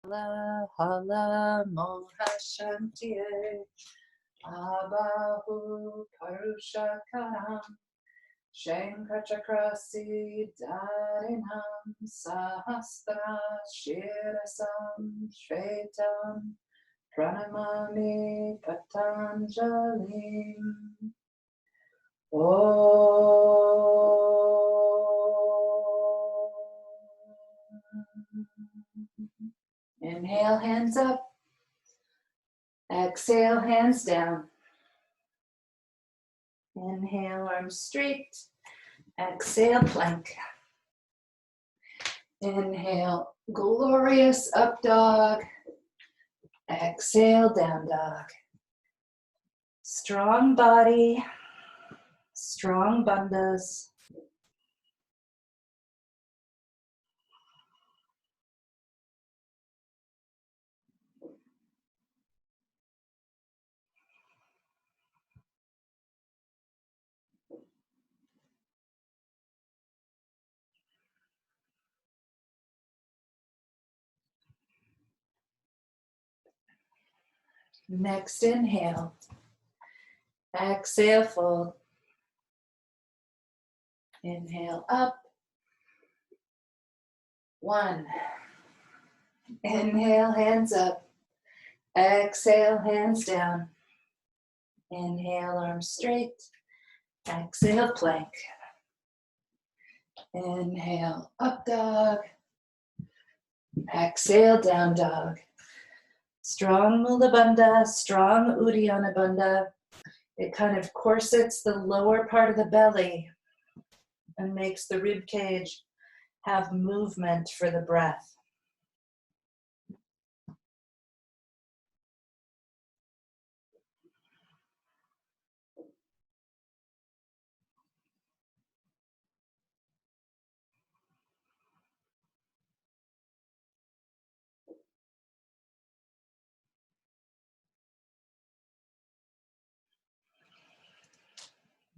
Hala hala mohashantiye abahu parushakaram Shankachakrasi darinam sahastra shirasam shvetam pranamami patanjalim. Inhale, hands up. Exhale, hands down. Inhale, arms straight. Exhale, plank. Inhale, glorious up dog. Exhale, down dog. Strong body, strong bandhas. Next inhale. Exhale, fold. Inhale up. 1. Inhale, hands up. Exhale, hands down. Inhale, arms straight. Exhale, plank. Inhale, up dog. Exhale, down dog. Strong Mula Bandha, strong Uddiyana Bandha. It kind of corsets the lower part of the belly and makes the rib cage have movement for the breath.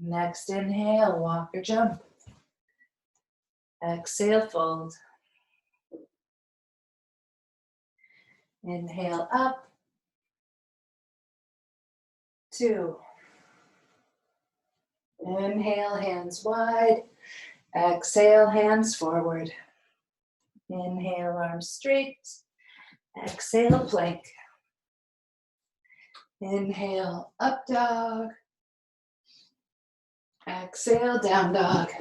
Next inhale, walk or jump. Exhale, fold. Inhale up. 2. Inhale, hands wide. Exhale, hands forward. Inhale, arms straight. Exhale, plank. Inhale, up dog. Exhale, down dog.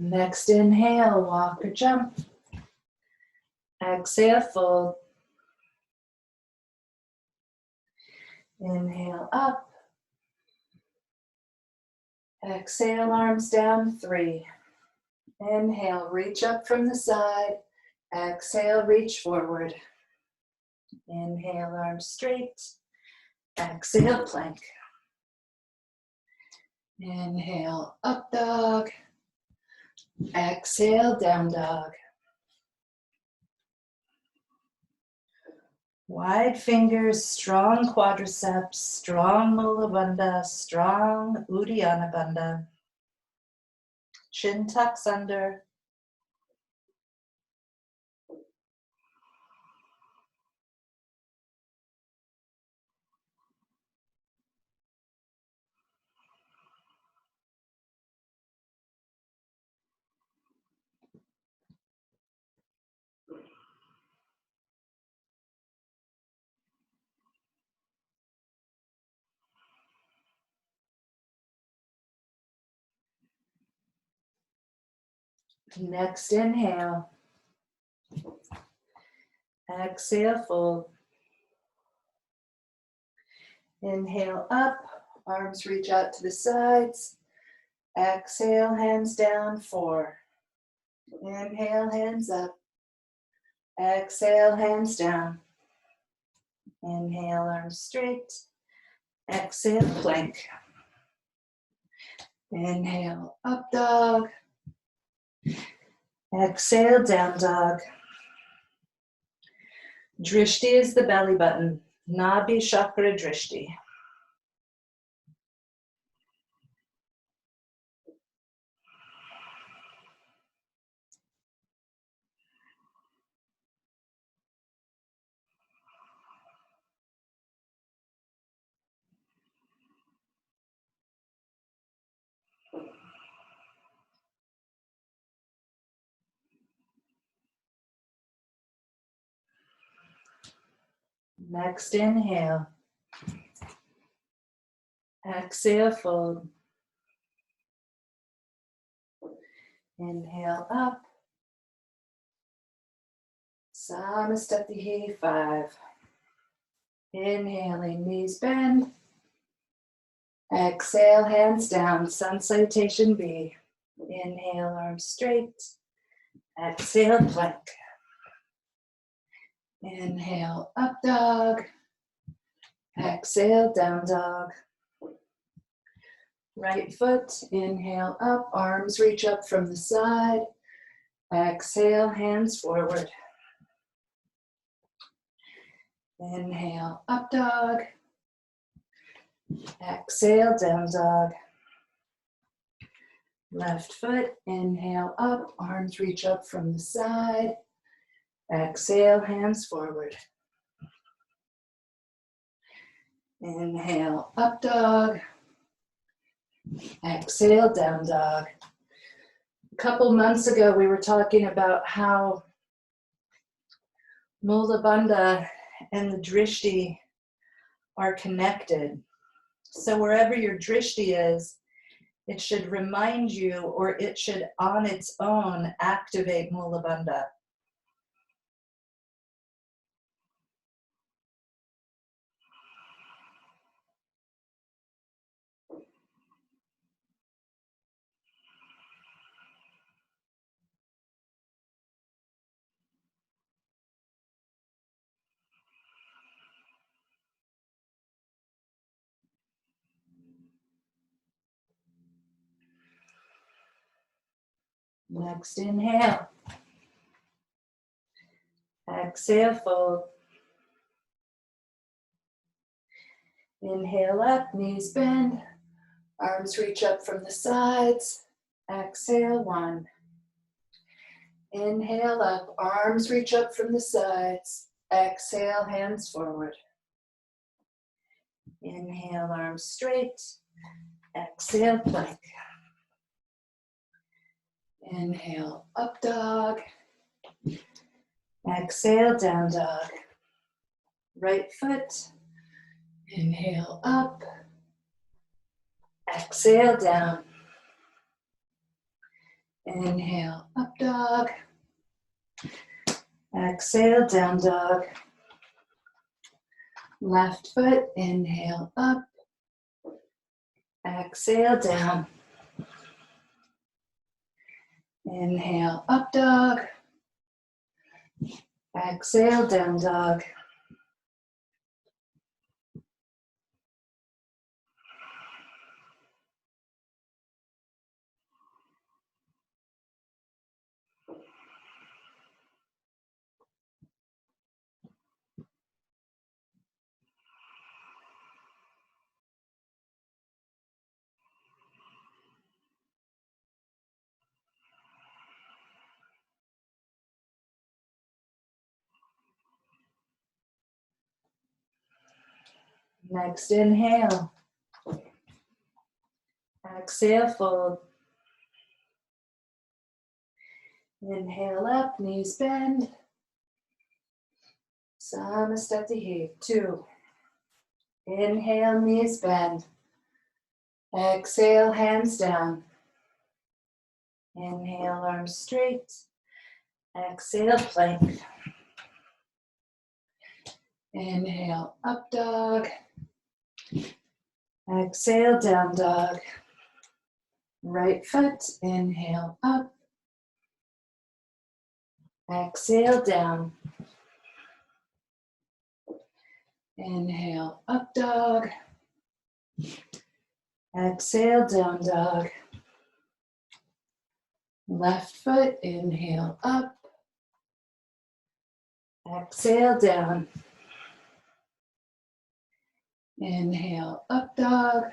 Next inhale, walk or jump. Exhale, fold. Inhale up. Exhale, arms down, 3. Inhale, reach up from the side. Exhale, reach forward. Inhale, arms straight. Exhale, plank. Inhale, up dog. Exhale, down dog. Wide fingers, strong quadriceps, strong Mula Bandha, strong Uddiyana Bandha. Chin tucks under. Next inhale. Exhale, fold. Inhale up, arms reach out to the sides. Exhale, hands down, 4. Inhale, hands up. Exhale, hands down. Inhale, arms straight. Exhale, plank. Inhale, up dog. Exhale, down dog. Drishti is the belly button. Nabhi chakra drishti. Next inhale. Exhale, fold. Inhale, up. Samastatihi, 5. Inhaling, knees bend. Exhale, hands down, sun salutation B. Inhale, arms straight. Exhale, plank. Inhale, up dog. Exhale, down dog. Right foot, inhale up, arms reach up from the side. Exhale, hands forward. Inhale, up dog. Exhale, down dog. Left foot, inhale up, arms reach up from the side. Exhale, hands forward. Inhale, up dog. Exhale, down dog. A couple months ago, we were talking about how Mula Bandha and the Drishti are connected. So wherever your Drishti is, it should remind you, or it should on its own activate Mula Bandha. Next inhale. Exhale, fold. Inhale up, knees bend. Arms reach up from the sides. Exhale, 1. Inhale up, arms reach up from the sides. Exhale, hands forward. Inhale, arms straight. Exhale, plank. Inhale, up dog. Exhale, down dog. Right foot. Inhale, up. Exhale, down. Inhale, up dog. Exhale, down dog. Left foot, inhale, up. Exhale, down. Inhale, up dog. Exhale, down dog. Next inhale. Exhale, fold. Inhale up, knees bend. Samastatihi, 2. Inhale, knees bend. Exhale, hands down. Inhale, arms straight. Exhale, plank. Inhale, up dog. Exhale, down dog. Right foot, inhale, up. Exhale down. Inhale, up dog. Exhale, down dog. Left foot, inhale, up. Exhale, down. Inhale, up dog.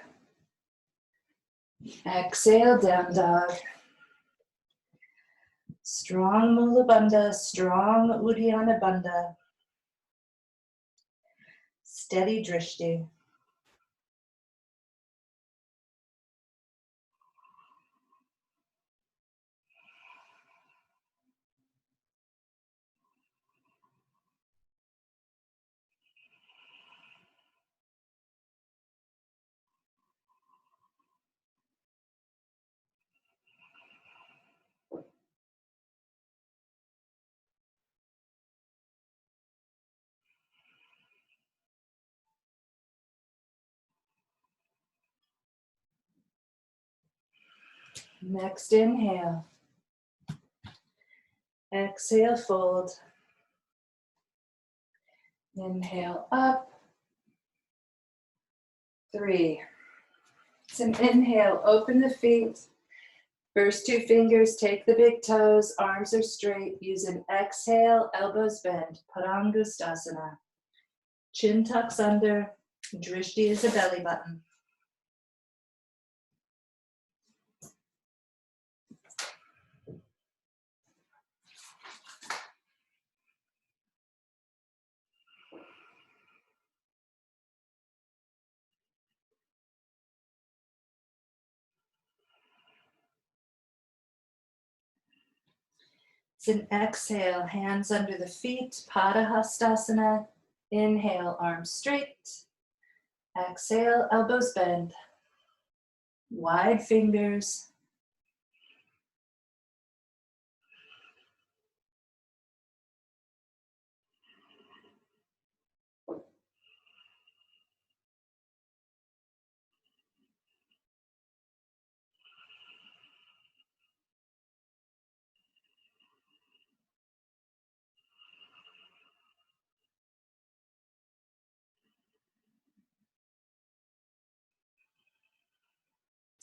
Exhale, down dog. Strong Mula Bandha, strong Uddiyana Bandha. Steady drishti. Next inhale. Exhale, fold. Inhale, up. 3. It's an inhale, open the feet. First 2 fingers, take the big toes, arms are straight. Use an exhale, elbows bend, Padangusthasana. Chin tucks under, drishti is a belly button. It's an exhale, hands under the feet, Padahastasana. Inhale, arms straight. Exhale, elbows bend. Wide fingers.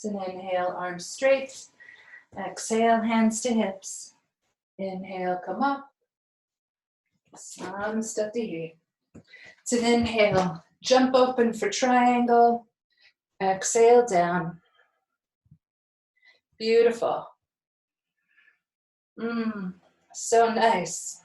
It's an inhale, arms straight. Exhale, hands to hips. Inhale, come up. Samstatihi. It's an inhale, jump open for triangle. Exhale, down. Beautiful. So nice.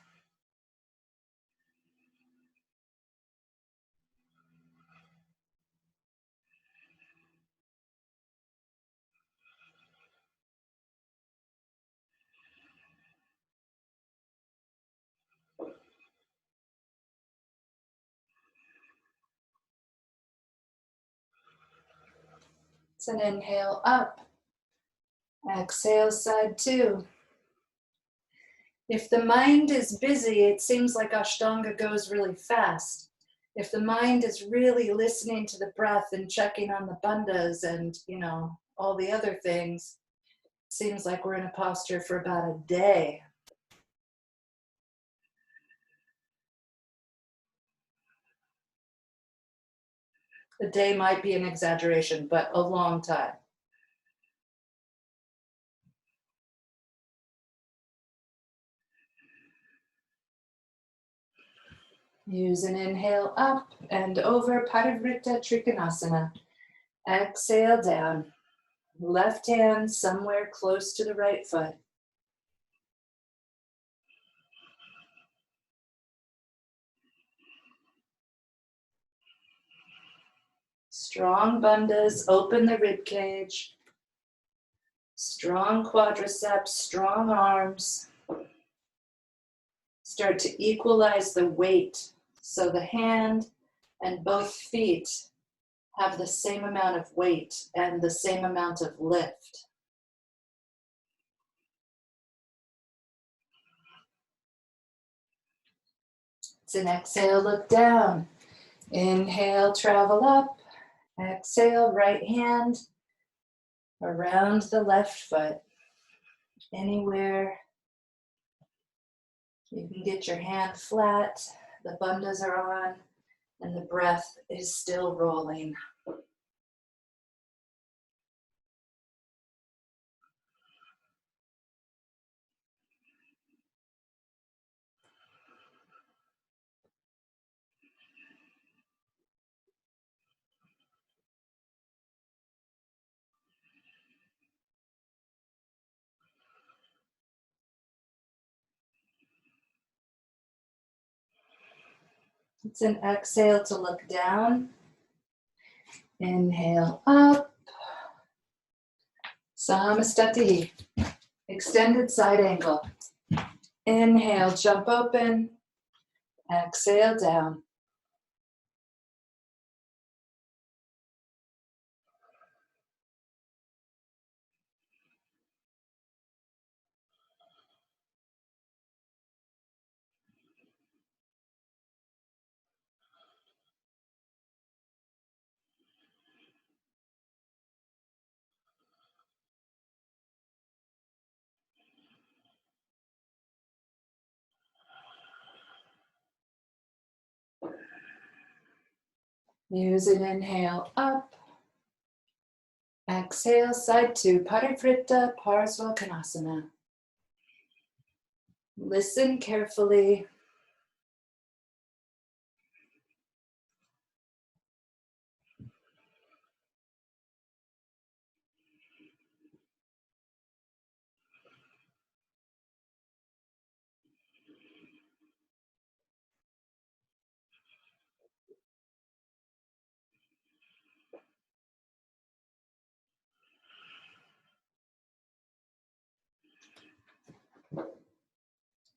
It's an inhale up. Exhale, side 2. If the mind is busy, it seems like Ashtanga goes really fast. If the mind is really listening to the breath and checking on the bandhas and, all the other things, it seems like we're in a posture for about a day. A day might be an exaggeration, but a long time. Use an inhale up and over, Parivrtta Trikonasana. Exhale down. Left hand somewhere close to the right foot. Strong bandhas, open the rib cage. Strong quadriceps, strong arms. Start to equalize the weight. So the hand and both feet have the same amount of weight and the same amount of lift. It's an exhale, look down. Inhale, travel up. Exhale, right hand around the left foot. Anywhere You can get your hand flat, the bandhas are on, and the breath is still rolling. It's an exhale to look down. Inhale up. Samastati. Extended side angle. Inhale, jump open. Exhale down. Use an inhale up. Exhale, side two, Parivrtta Parsvakonasana. Listen carefully.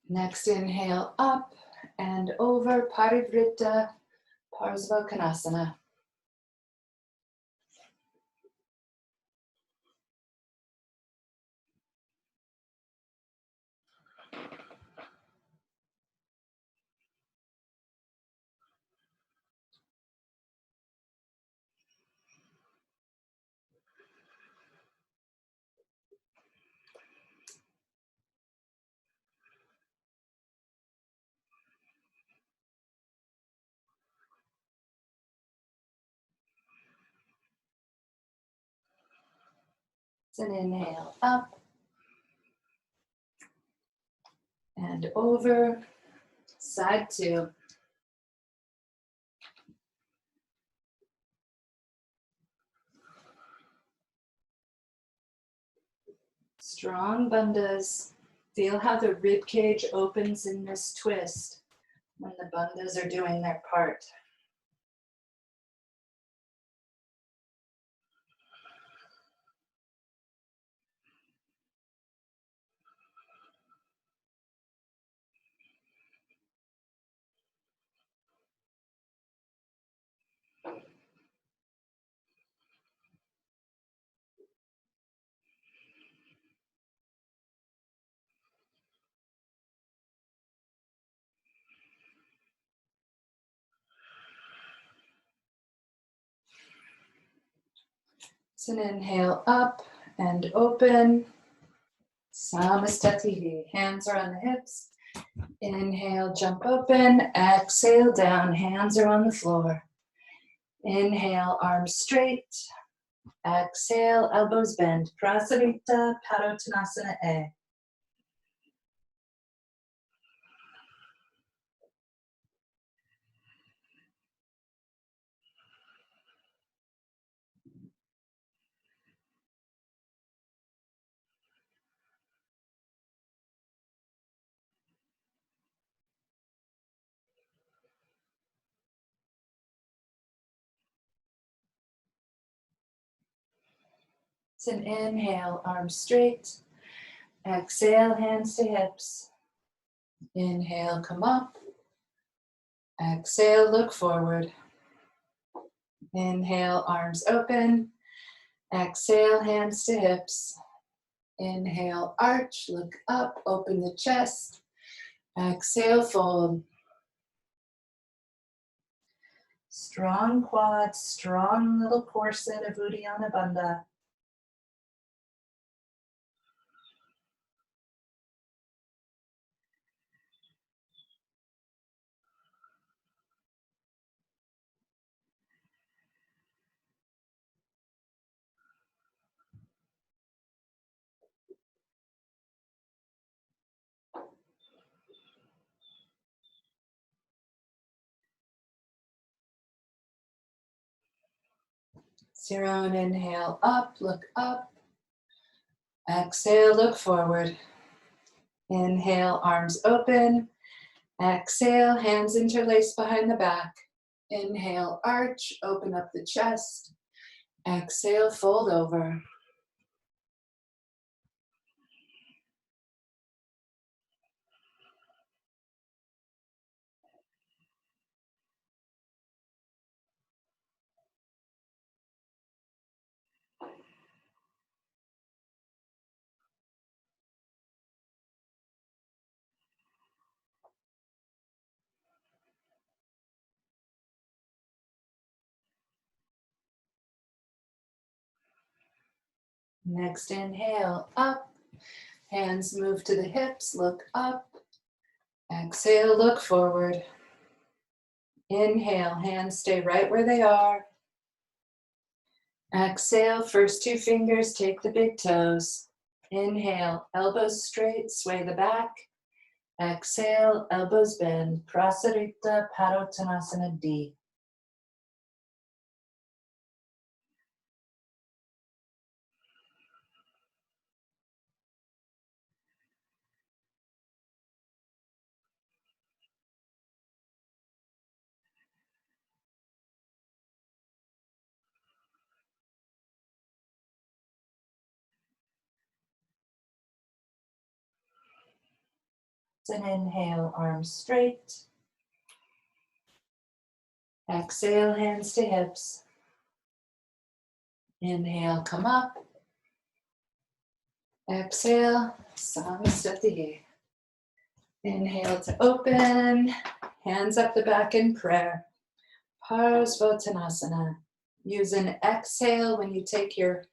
Next inhale up and over Parivrtta Parsvakonasana. It's an inhale up and over, side two. Strong bandhas. Feel how the rib cage opens in this twist when the bandhas are doing their part. It's an inhale up and open. Samastati. Hands are on the hips. Inhale, jump open. Exhale, down. Hands are on the floor. Inhale, arms straight. Exhale, elbows bend. Prasarita Padottanasana A. It's an inhale, arms straight. Exhale, hands to hips. Inhale, come up. Exhale, look forward. Inhale, arms open. Exhale, hands to hips. Inhale, arch, look up, open the chest. Exhale, fold. Strong quads, strong little corset of Uddiyana Bandha. 0 and inhale, up, look up. Exhale, look forward. Inhale, arms open. Exhale, hands interlace behind the back. Inhale, arch, open up the chest. Exhale, fold over. Next inhale, up. Hands move to the hips, look up. Exhale, look forward. Inhale, hands stay right where they are. Exhale, first 2 fingers take the big toes. Inhale, elbows straight, sway the back. Exhale, elbows bend. Prasarita Padottanasana D. Then inhale, arms straight. Exhale, hands to hips. Inhale, come up. Exhale, Samastati. Inhale to open. Hands up the back in prayer. Parsvottanasana. Use an exhale when you take your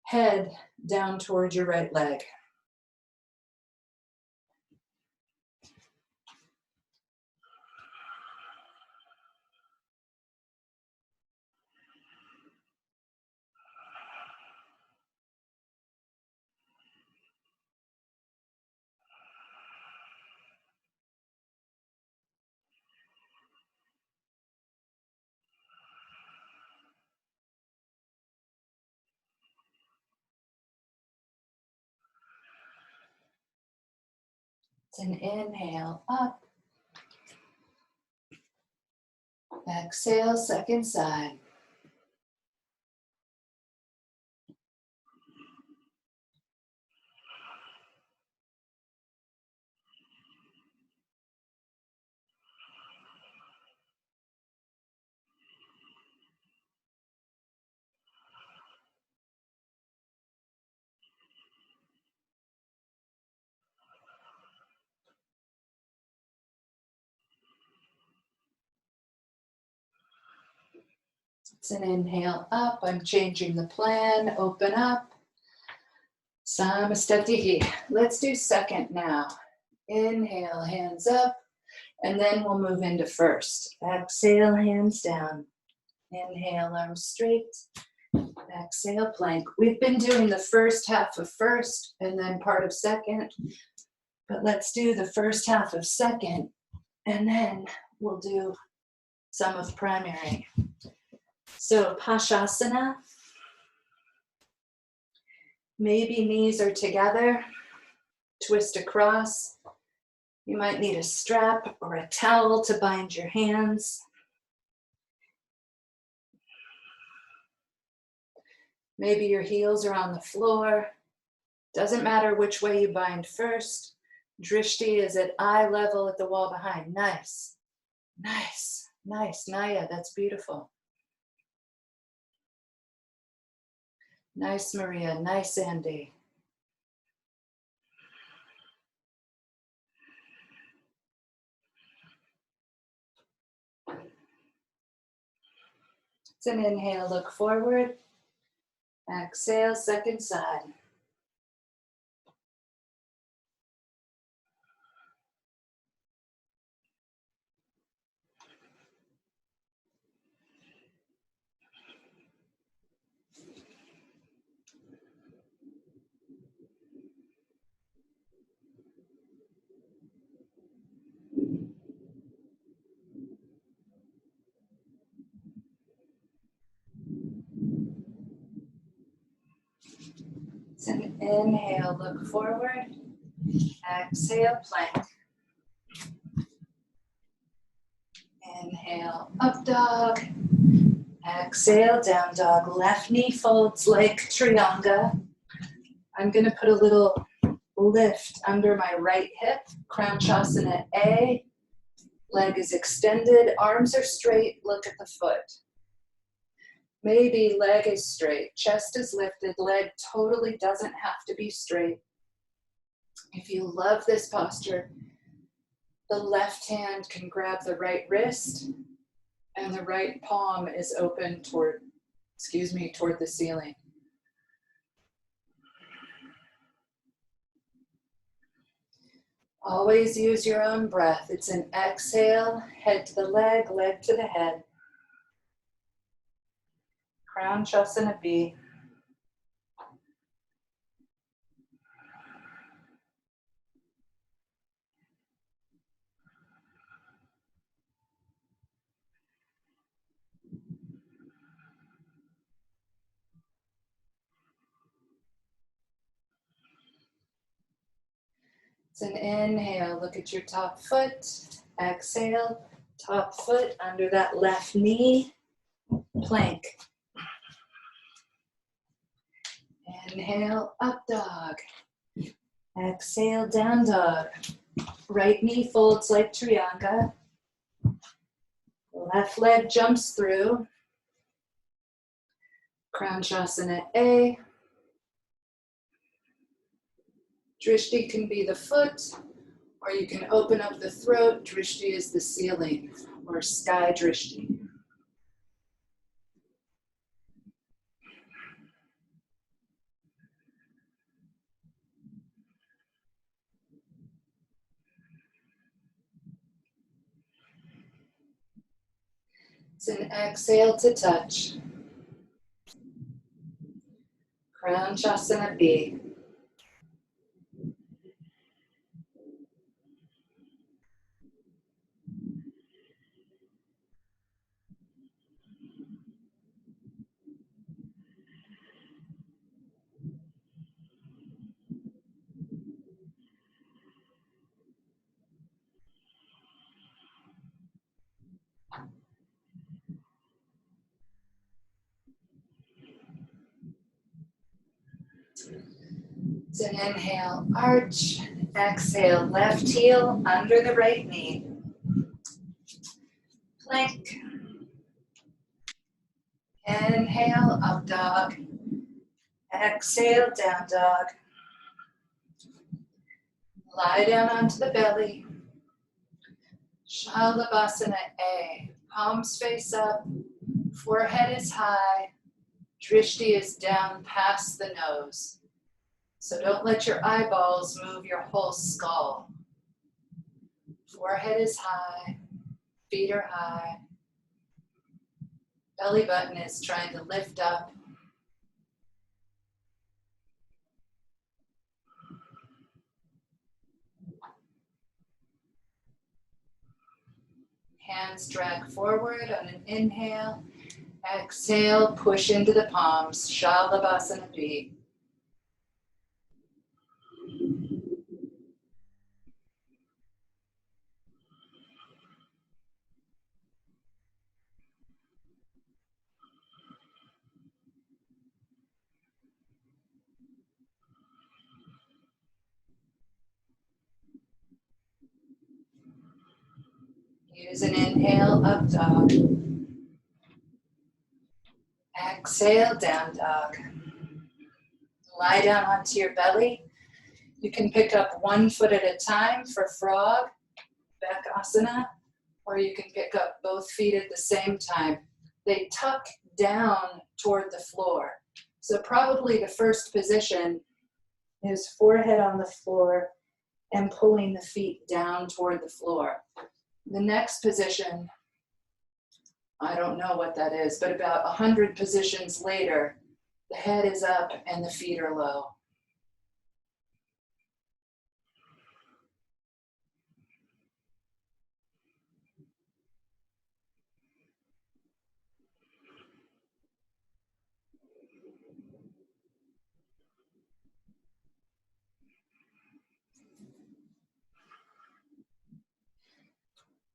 head down towards your right leg. It's an inhale up. Exhale, second side. It's an inhale up. I'm changing the plan. Open up. Samastatihi. Let's do second now. Inhale, hands up. And then we'll move into first. Exhale, hands down. Inhale, arms straight. Exhale, plank. We've been doing the first half of first and then part of second. But let's do the first half of second. And then we'll do some of primary. So Pashasana. Maybe knees are together. Twist across. You might need a strap or a towel to bind your hands. Maybe your heels are on the floor. Doesn't matter which way you bind first. Drishti is at eye level at the wall behind. Nice, nice, nice. Naia, that's beautiful. Nice, Maria. Nice, Andy. It's an inhale, look forward. Exhale, second side. Inhale, look forward. Exhale, plank. Inhale, up dog. Exhale, down dog. Left knee folds like Trianga. I'm going to put a little lift under my right hip. Kranchasana A. Leg is extended, arms are straight, look at the foot. Maybe leg is straight, chest is lifted, leg totally doesn't have to be straight. If you love this posture, the left hand can grab the right wrist and the right palm is open toward the ceiling. Always use your own breath. It's an exhale, head to the leg, leg to the head. Kranchasana B. It's an inhale, look at your top foot. Exhale, top foot under that left knee, plank. Inhale, up dog. Exhale, down dog. Right knee folds like Trianga. Left leg jumps through. Kranchasana A. Drishti can be the foot, or you can open up the throat. Drishti is the ceiling, or sky drishti. It's an exhale to touch. Kranchasana B. It's an inhale, arch. Exhale, left heel under the right knee. Plank. Inhale, up dog. Exhale, down dog. Lie down onto the belly. Shalabhasana A. Palms face up. Forehead is high. Drishti is down past the nose. So don't let your eyeballs move your whole skull. Forehead is high. Feet are high. Belly button is trying to lift up. Hands drag forward on an inhale. Exhale, push into the palms. Shalabhasana B. Use an inhale, up dog. Exhale, down dog. Lie down onto your belly. You can pick up one foot at a time for frog, back asana, or you can pick up both feet at the same time. They tuck down toward the floor. So probably the first position is forehead on the floor and pulling the feet down toward the floor. The next position, I don't know what that is, but about 100 positions later, the head is up and the feet are low.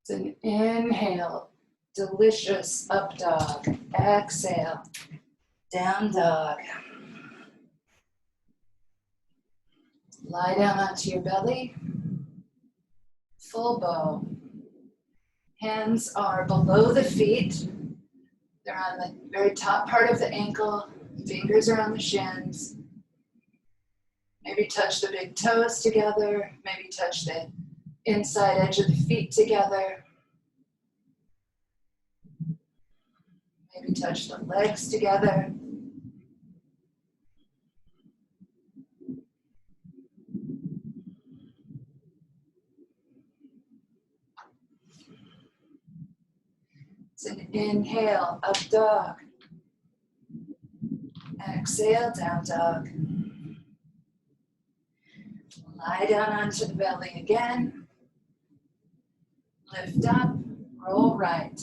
It's an inhale, delicious up dog. Exhale, down dog. Lie down onto your belly, full bow. Hands are below the feet. They're on the very top part of the ankle. Fingers are on the shins. Maybe touch the big toes together. Maybe touch the inside edge of the feet together. Maybe touch the legs together. It's an inhale, up dog. Exhale, down dog. Lie down onto the belly again. Lift up, roll right.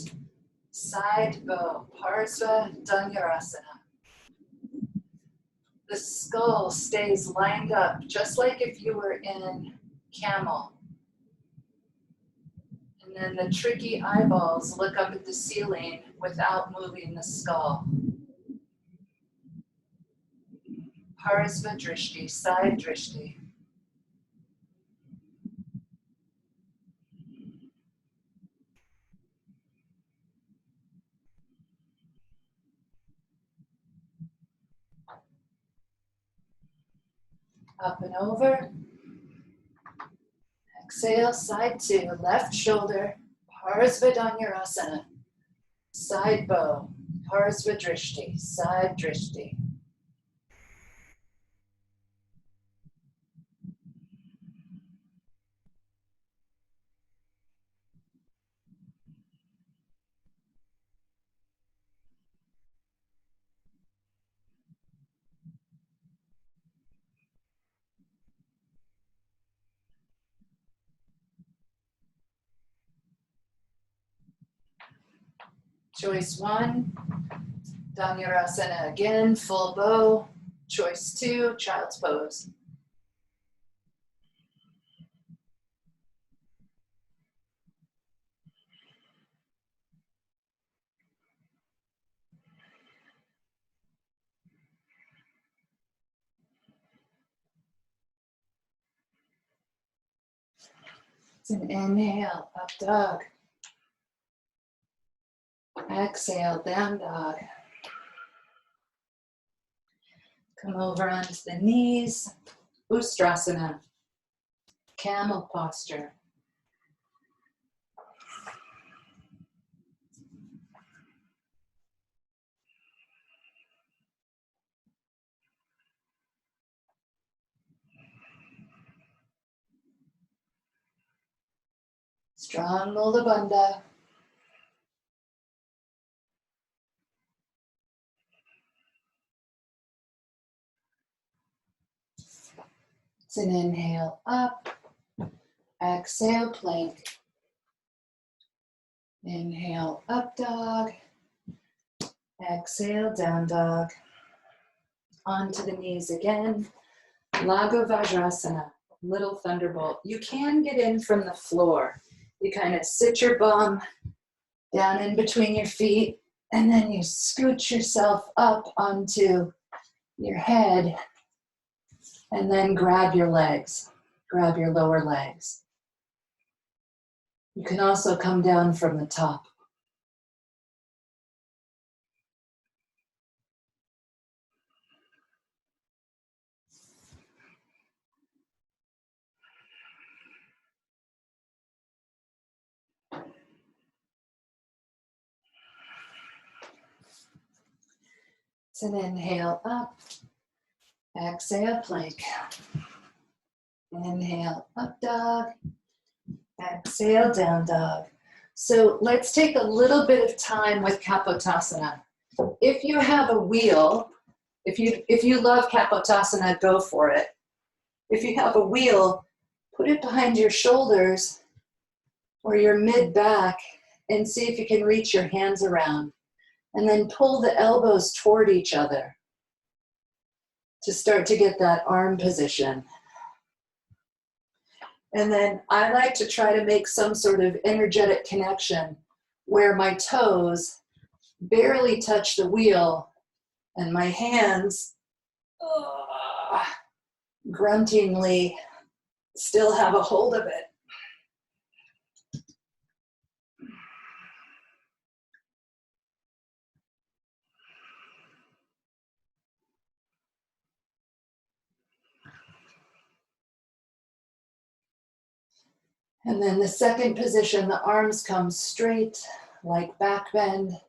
Side bow, Parsva Dhanurasana. The skull stays lined up, just like if you were in camel. And then the tricky eyeballs look up at the ceiling without moving the skull. Parsva Drishti, side Drishti. Up and over. Exhale, side two, left shoulder, Parsva Dhanurasana. Side bow, Parsva Drishti, side Drishti. Choice one, Dhanurasana again, full bow. Choice two, child's pose. It's an inhale, up dog. Exhale, down dog. Come over onto the knees, Ustrasana, camel posture. Strong Mula Bandha. It's an inhale up, exhale plank. Inhale up dog, exhale down dog. Onto the knees again, Laghu Vajrasana, little thunderbolt. You can get in from the floor. You kind of sit your bum down in between your feet, and then you scooch yourself up onto your head, and then grab your legs, grab your lower legs. You can also come down from the top. It's an inhale up, exhale plank. Inhale up dog, exhale down dog. So let's take a little bit of time with Kapotasana. If you have a wheel, if you love Kapotasana, go for it. If you have a wheel, put it behind your shoulders or your mid-back and see if you can reach your hands around. And then pull the elbows toward each other to start to get that arm position. And then I like to try to make some sort of energetic connection where my toes barely touch the wheel and my hands gruntingly still have a hold of it. And then the second position, the arms come straight like back bend.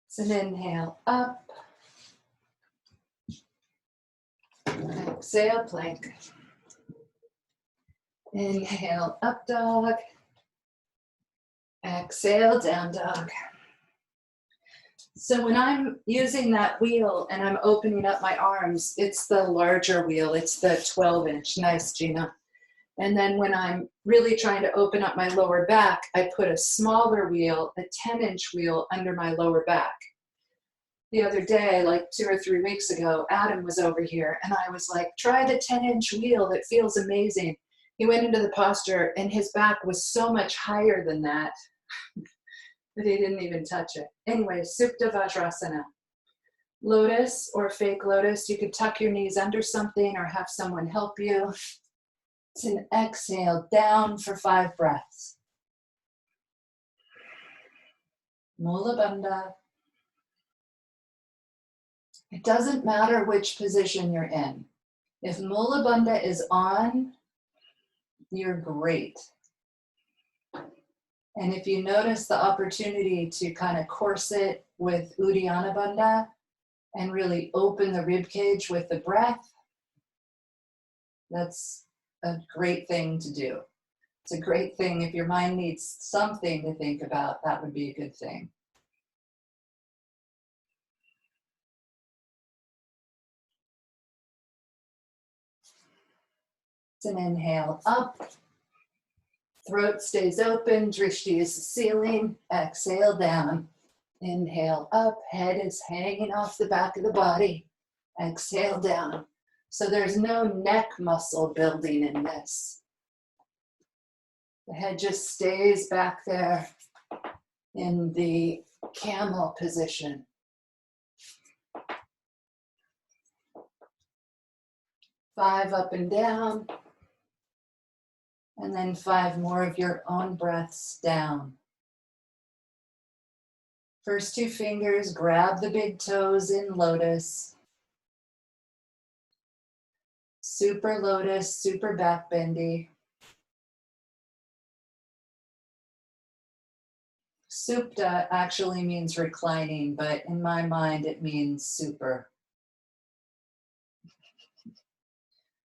It's an inhale up. Exhale, plank. Inhale, up dog. Exhale, down dog. So when I'm using that wheel and I'm opening up my arms, it's the larger wheel. It's the 12-inch. Nice, Gina. And then when I'm really trying to open up my lower back, I put a smaller wheel, a 10-inch wheel under my lower back. The other day, like 2 or 3 weeks ago, Adam was over here and I was like, try the 10-inch wheel. It feels amazing. He went into the posture and his back was so much higher than that, but he didn't even touch it. Anyway, Supta Vajrasana. Lotus or fake lotus, you could tuck your knees under something or have someone help you. It's an exhale down for 5 breaths. Mula Bandha. It doesn't matter which position you're in. If Mula Bandha is on, you're great. And if you notice the opportunity to kind of corset with Uddiyana Bandha and really open the rib cage with the breath, that's a great thing to do. It's a great thing. If your mind needs something to think about, that would be a good thing. It's an inhale up. Throat stays open. Drishti is the ceiling. Exhale down. Inhale up. Head is hanging off the back of the body. Exhale down. So there's no neck muscle building in this. The head just stays back there in the camel position. Five up and down. And then 5 more of your own breaths down. First 2 fingers, grab the big toes in lotus. Super lotus, super back bendy. Supta actually means reclining, but in my mind it means super.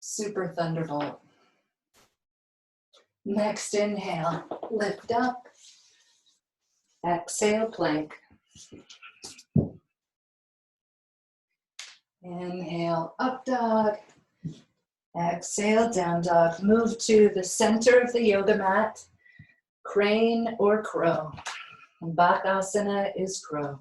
Super thunderbolt. Next inhale, lift up. Exhale, plank. Inhale, up dog. Exhale, down dog. Move to the center of the yoga mat, crane or crow. Bakasana is crow.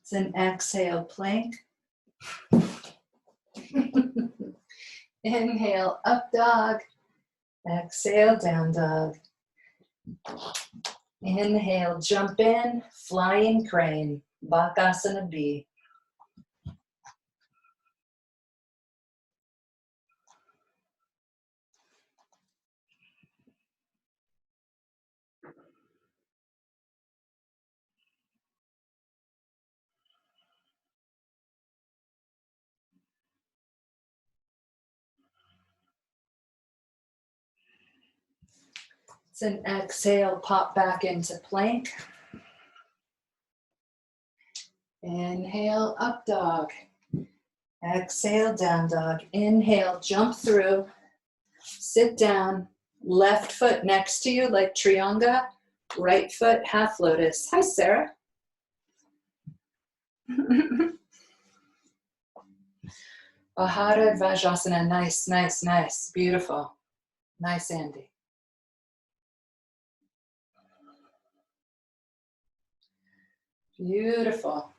It's an exhale, plank. Inhale, up dog. Exhale, down dog. Inhale, jump in, flying crane, Bakasana B. Then exhale, pop back into plank. Inhale, up dog. Exhale, down dog. Inhale, jump through. Sit down. Left foot next to you like Trianga. Right foot, half lotus. Hi, Sarah. Bahara Vajrasana. Nice, nice, nice. Beautiful. Nice, Andy. Beautiful.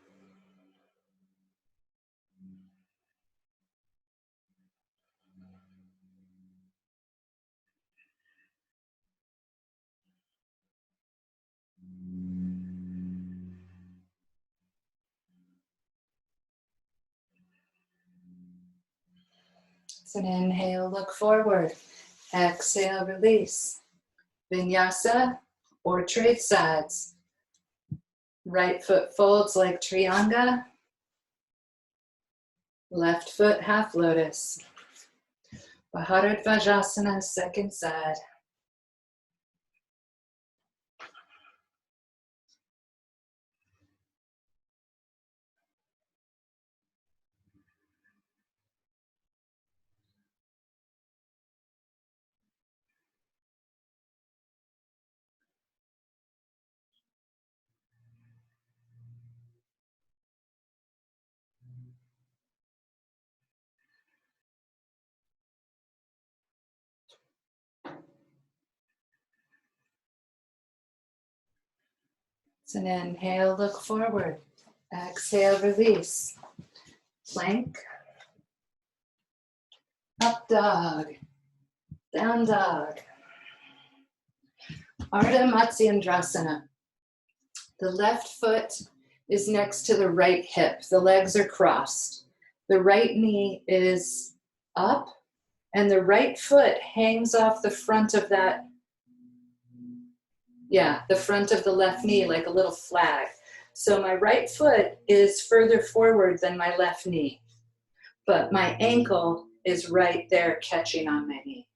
So inhale, look forward. Exhale, release. Vinyasa or trade sides. Right foot folds like Trianga. Left foot half lotus. Bharadvajasana, second side. So an inhale, look forward. Exhale, release. Plank. Up dog. Down dog. Ardha Matsyendrasana. The left foot is next to the right hip. The legs are crossed. The right knee is up, and the right foot hangs off the front of that, the front of the left knee like a little flag. So my right foot is further forward than my left knee, but my ankle is right there catching on my knee.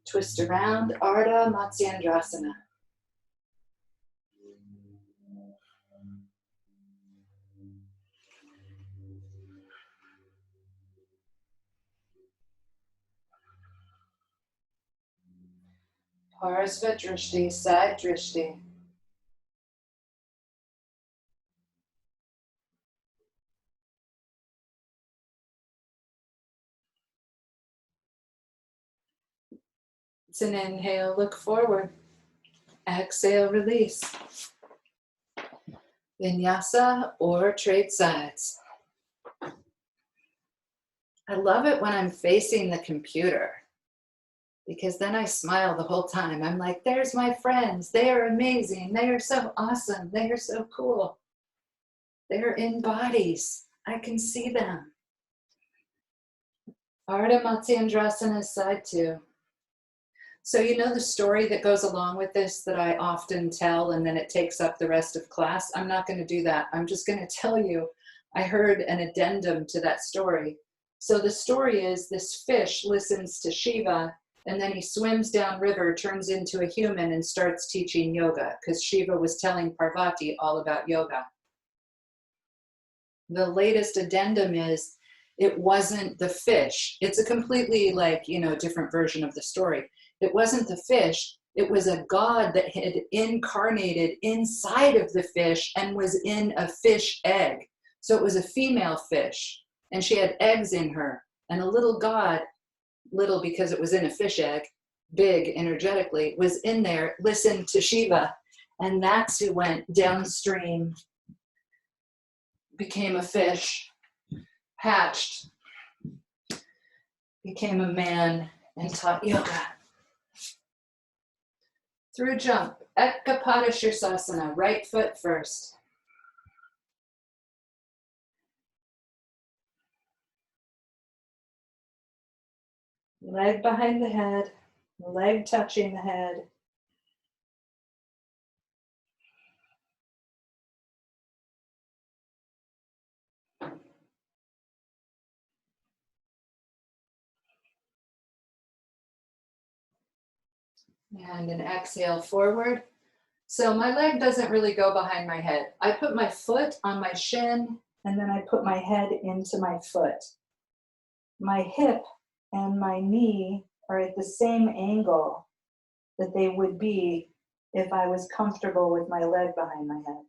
Twist around, Ardha Matsyendrasana. Parsva Drishti, side Drishti. It's an inhale, look forward. Exhale, release. Vinyasa or trade sides. I love it when I'm facing the computer because then I smile the whole time. I'm like, there's my friends. They are amazing. They are so awesome. They are so cool. They're in bodies. I can see them. Ardha Matsyendrasana, side 2. So you know the story that goes along with this that I often tell and then it takes up the rest of class? I'm not going to do that. I'm just going to tell you, I heard an addendum to that story. So the story is this fish listens to Shiva and then he swims downriver, turns into a human and starts teaching yoga because Shiva was telling Parvati all about yoga. The latest addendum is it wasn't the fish. It's a completely different version of the story. It wasn't the fish. It was a god that had incarnated inside of the fish and was in a fish egg. So it was a female fish and she had eggs in her, and a little god, little because it was in a fish egg, big energetically, was in there, listened to Shiva, and that's who went downstream, became a fish, hatched, became a man, and taught yoga. Through jump, Ekapada Shirsasana, right foot first. Leg behind the head, leg touching the head. And an exhale forward. So my leg doesn't really go behind my head. I put my foot on my shin, and then I put my head into my foot. My hip and my knee are at the same angle that they would be if I was comfortable with my leg behind my head.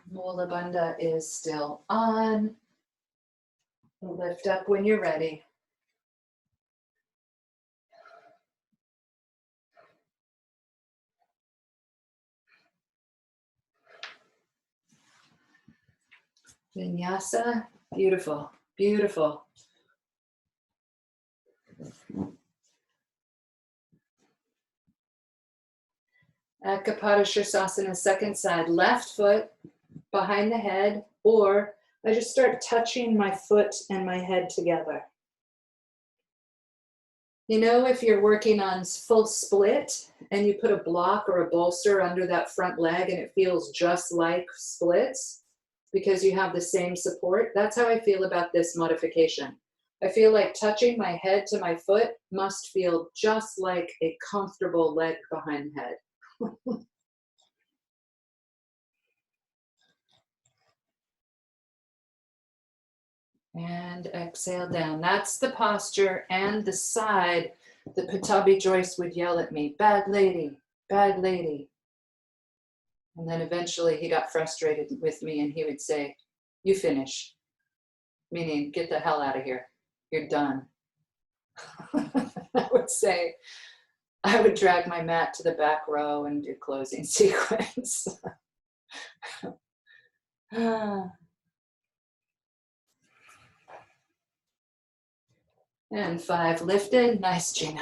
Mula Bandha is still on. Lift up when you're ready. Vinyasa, beautiful, beautiful. Ekapada Shirsasana, second side, left foot behind the head, or I just start touching my foot and my head together. You know, if you're working on full split and you put a block or a bolster under that front leg and it feels just like splits because you have the same support, that's how I feel about this modification. I feel like touching my head to my foot must feel just like a comfortable leg behind the head. And exhale down. That's the posture and the side. The Patabi Joyce would yell at me, bad lady, bad lady. And then eventually he got frustrated with me and he would say, you finish. Meaning, get the hell out of here. You're done. I would say, I would drag my mat to the back row and do closing sequence. And 5 lifted. Nice, Gina.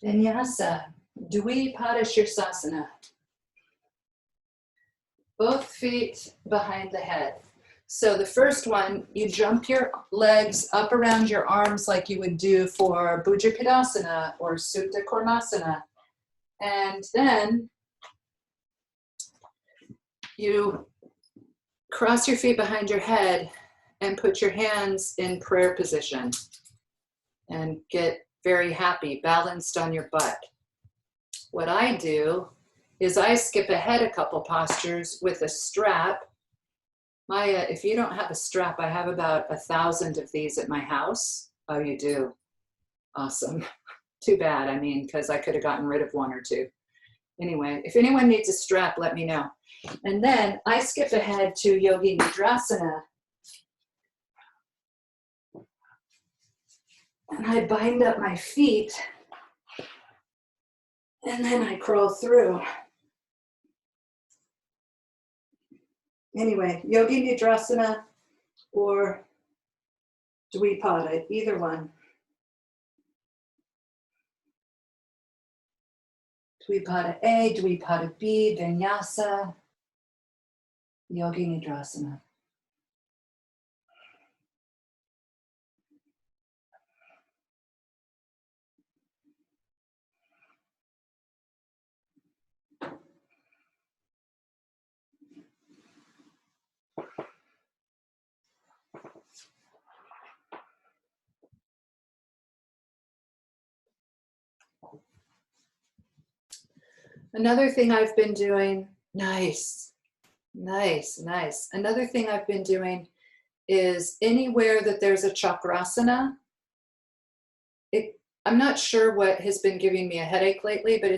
Vinyasa, Dvipada Shirsasana. Both feet behind the head. So the first one, you jump your legs up around your arms like you would do for Bhujapadasana or Supta Karmasana. And then you cross your feet behind your head and put your hands in prayer position and get very happy, balanced on your butt. What I do is I skip ahead a couple postures with a strap. Maya, if you don't have a strap, I have about 1,000 of these at my house. Oh, you do? Awesome. Too bad, I mean, because I could have gotten rid of 1 or 2. Anyway, if anyone needs a strap, let me know. And then I skip ahead to Yogi Nidrasana. And I bind up my feet. And then I crawl through. Anyway, Yogi Nidrasana or Dvipada, either one. Dvipada A, Dvipada B, Vinyasa, Yogi Nidrasana. Another thing I've been doing, nice. Another thing I've been doing is anywhere that there's a chakrasana, I'm not sure what has been giving me a headache lately, but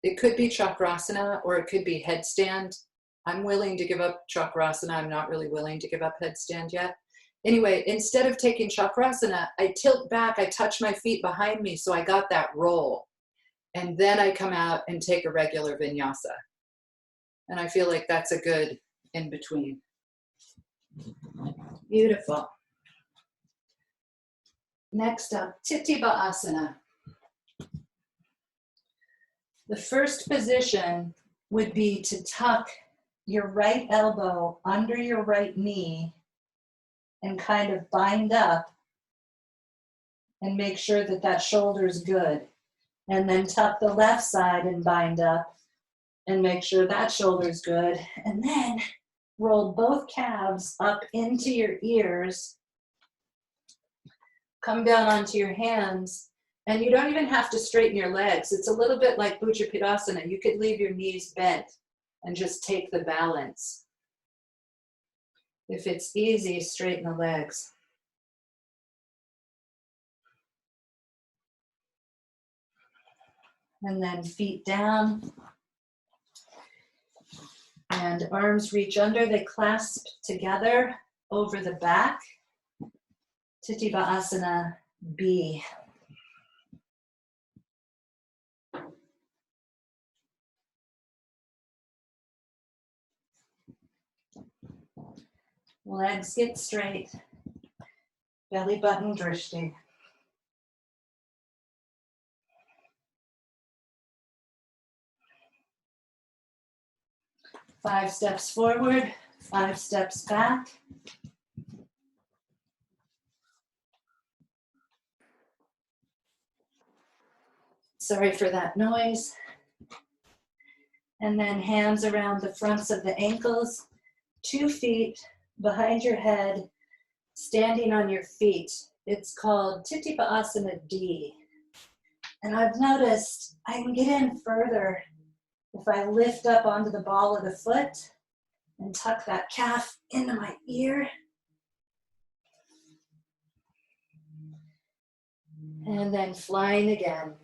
it could be chakrasana or it could be headstand. I'm willing to give up chakrasana. I'm not really willing to give up headstand yet. Anyway, instead of taking chakrasana, I tilt back, I touch my feet behind me, so I got that roll. And then I come out and take a regular vinyasa. And I feel like that's a good in between. Beautiful. Next up, Titiba Asana. The first position would be to tuck your right elbow under your right knee and kind of bind up and make sure that that shoulder's good. And then tuck the left side and bind up and make sure that shoulder's good. And then roll both calves up into your ears. Come down onto your hands. And you don't even have to straighten your legs. It's a little bit like Bujapidasana. You could leave your knees bent and just take the balance. If it's easy, straighten the legs. And then feet down. And arms reach under. They clasp together over the back. Titibasana B. Legs get straight. Belly button drishti. Five steps forward, 5 steps back. Sorry for that noise. And then hands around the fronts of the ankles, 2 feet behind your head, standing on your feet. It's called Titipasana D. And I've noticed I can get in further if I lift up onto the ball of the foot and tuck that calf into my ear. And then flying again.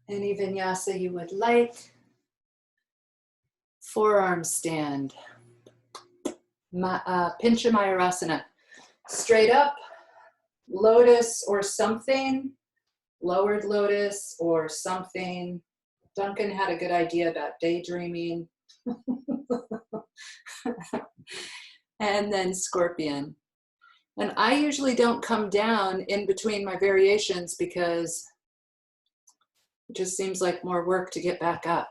Any vinyasa you would like. Forearm stand. Pincha Mayurasana. Straight up, lotus or something, lowered lotus or something. Duncan had a good idea about daydreaming. And then scorpion. And I usually don't come down in between my variations because it just seems like more work to get back up.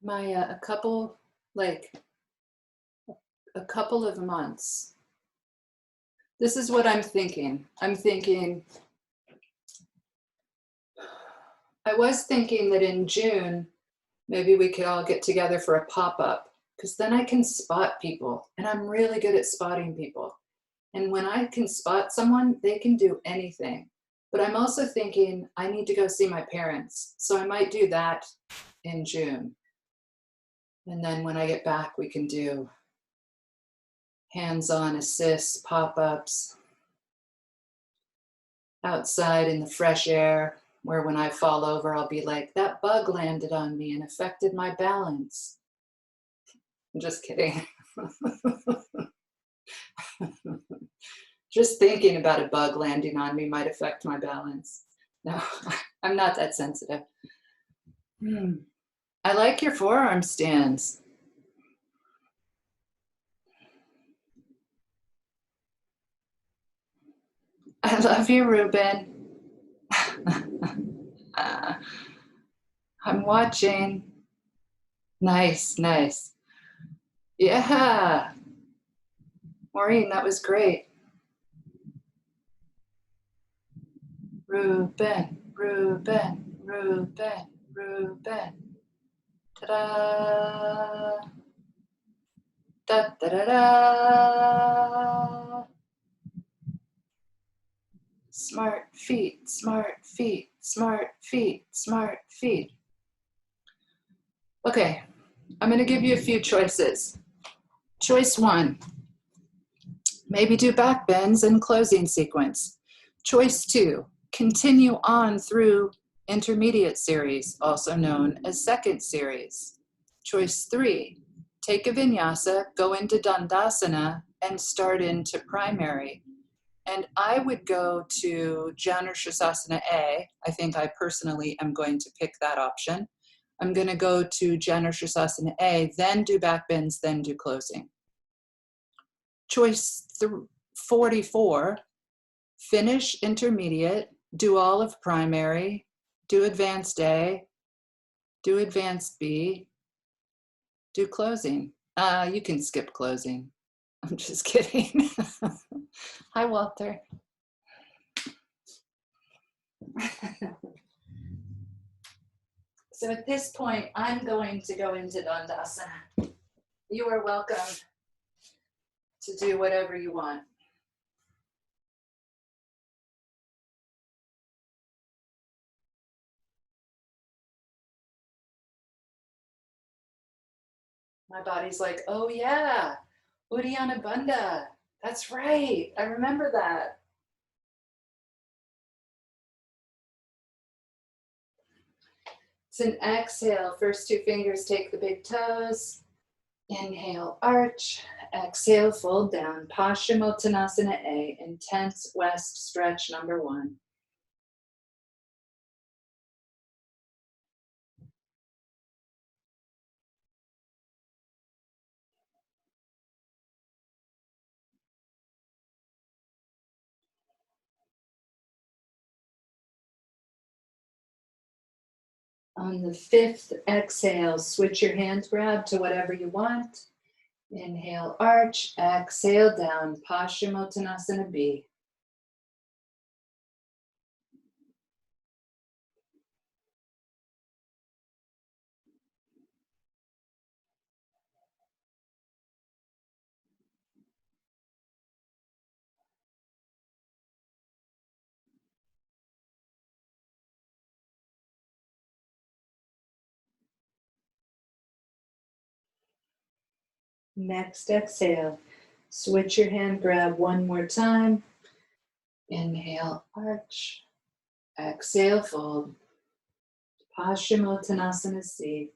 Maya, a couple of months. This is what I'm thinking. I was thinking that in June, maybe we could all get together for a pop-up, because then I can spot people, and I'm really good at spotting people. And when I can spot someone, they can do anything. But I'm also thinking I need to go see my parents. So I might do that in June. And then when I get back, we can do hands-on assists, pop-ups, outside in the fresh air, where when I fall over, I'll be like, that bug landed on me and affected my balance. I'm just kidding. Just thinking about a bug landing on me might affect my balance. No, I'm not that sensitive. I like your forearm stands. I love you, Ruben. I'm watching. Nice, nice. Yeah. Maureen, that was great. Ruben, Ruben, Ruben, Ruben. Ta-da. Da da da da. Smart feet, smart feet, smart feet, smart feet. Okay, I'm going to give you a few choices. Choice 1, maybe do back bends and closing sequence. Choice 2, continue on through intermediate series, also known as second series. Choice 3, take a vinyasa, go into Dandasana, and start into primary. And I would go to Janushasana A. I think I personally am going to pick that option. I'm going to go to Janushasana A, then do back bends, then do closing. Choice 44, finish intermediate, do all of primary, do advanced A, do advanced B, do closing. You can skip closing. I'm just kidding. Hi, Walter. So at this point, I'm going to go into Dandasana. You are welcome to do whatever you want. My body's like, oh yeah, Uddiyana Bandha. That's right, I remember that. It's an exhale. First 2 fingers take the big toes. Inhale, arch. Exhale, fold down. Paschimottanasana A, intense west stretch number 1. On the 5th exhale, switch your hand grab to whatever you want. Inhale, arch. Exhale, down. Paschimottanasana B. Next exhale, switch your hand grab one more time. Inhale, arch. Exhale, fold. Paschimottanasana C.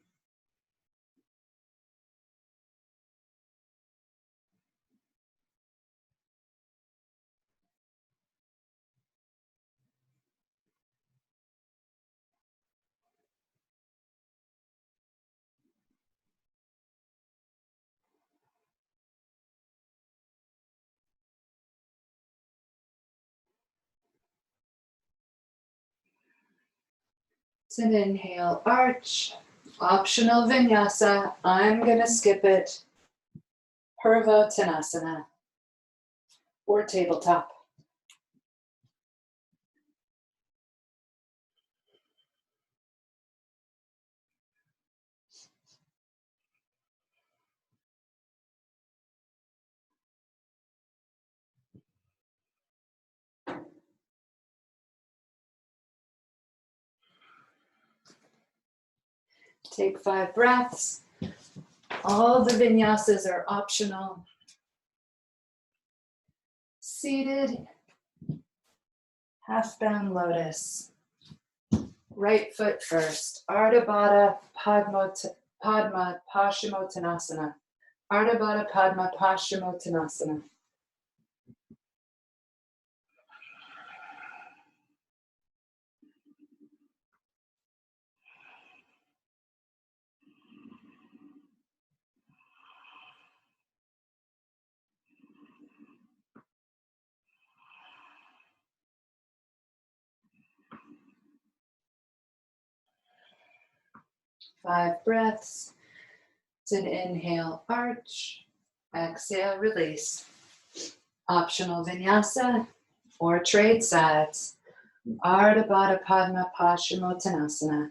It's an inhale, arch. Optional vinyasa. I'm going to skip it. Purvottanasana or tabletop. Take 5 breaths. All the vinyasas are optional. Seated, half bound lotus. Right foot first. Ardha Baddha Padma Paschimottanasana. Ardha Baddha Padma Paschimottanasana. Five breaths. It's an inhale, arch. Exhale, release. Optional vinyasa or trade sides. Ardha Baddha Padma Paschimottanasana.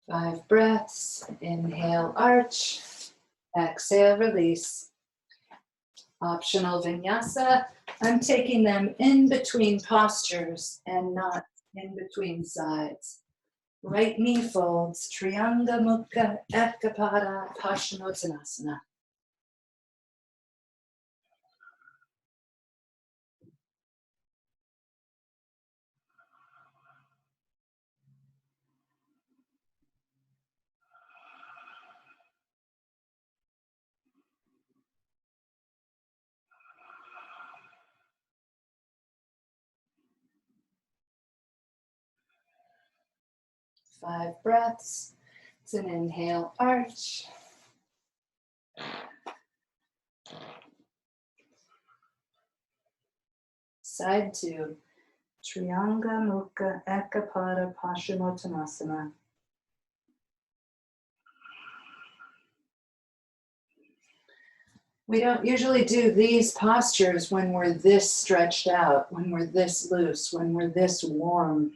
Five breaths. Inhale, arch. Exhale, release. Optional vinyasa. I'm taking them in between postures and not in between sides. Right knee folds, Trianga Mukha Ekapada Paschimottanasana. Five breaths. It's an inhale, arch. Side two, Trianga Mukha Ekapada Paschimottanasana. We don't usually do these postures when we're this stretched out, when we're this loose, when we're this warm.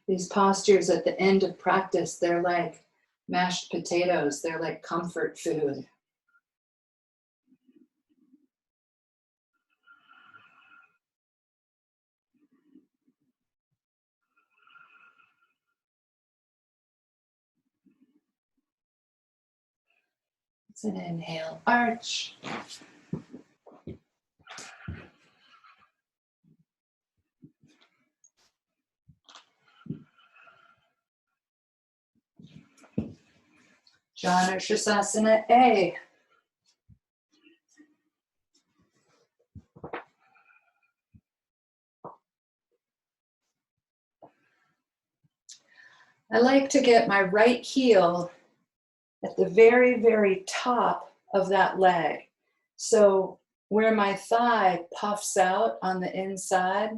These postures at the end of practice, they're like mashed potatoes. They're like comfort food. It's an inhale, arch. Janu Shasasana A. I like to get my right heel at the very, very top of that leg. So where my thigh puffs out on the inside,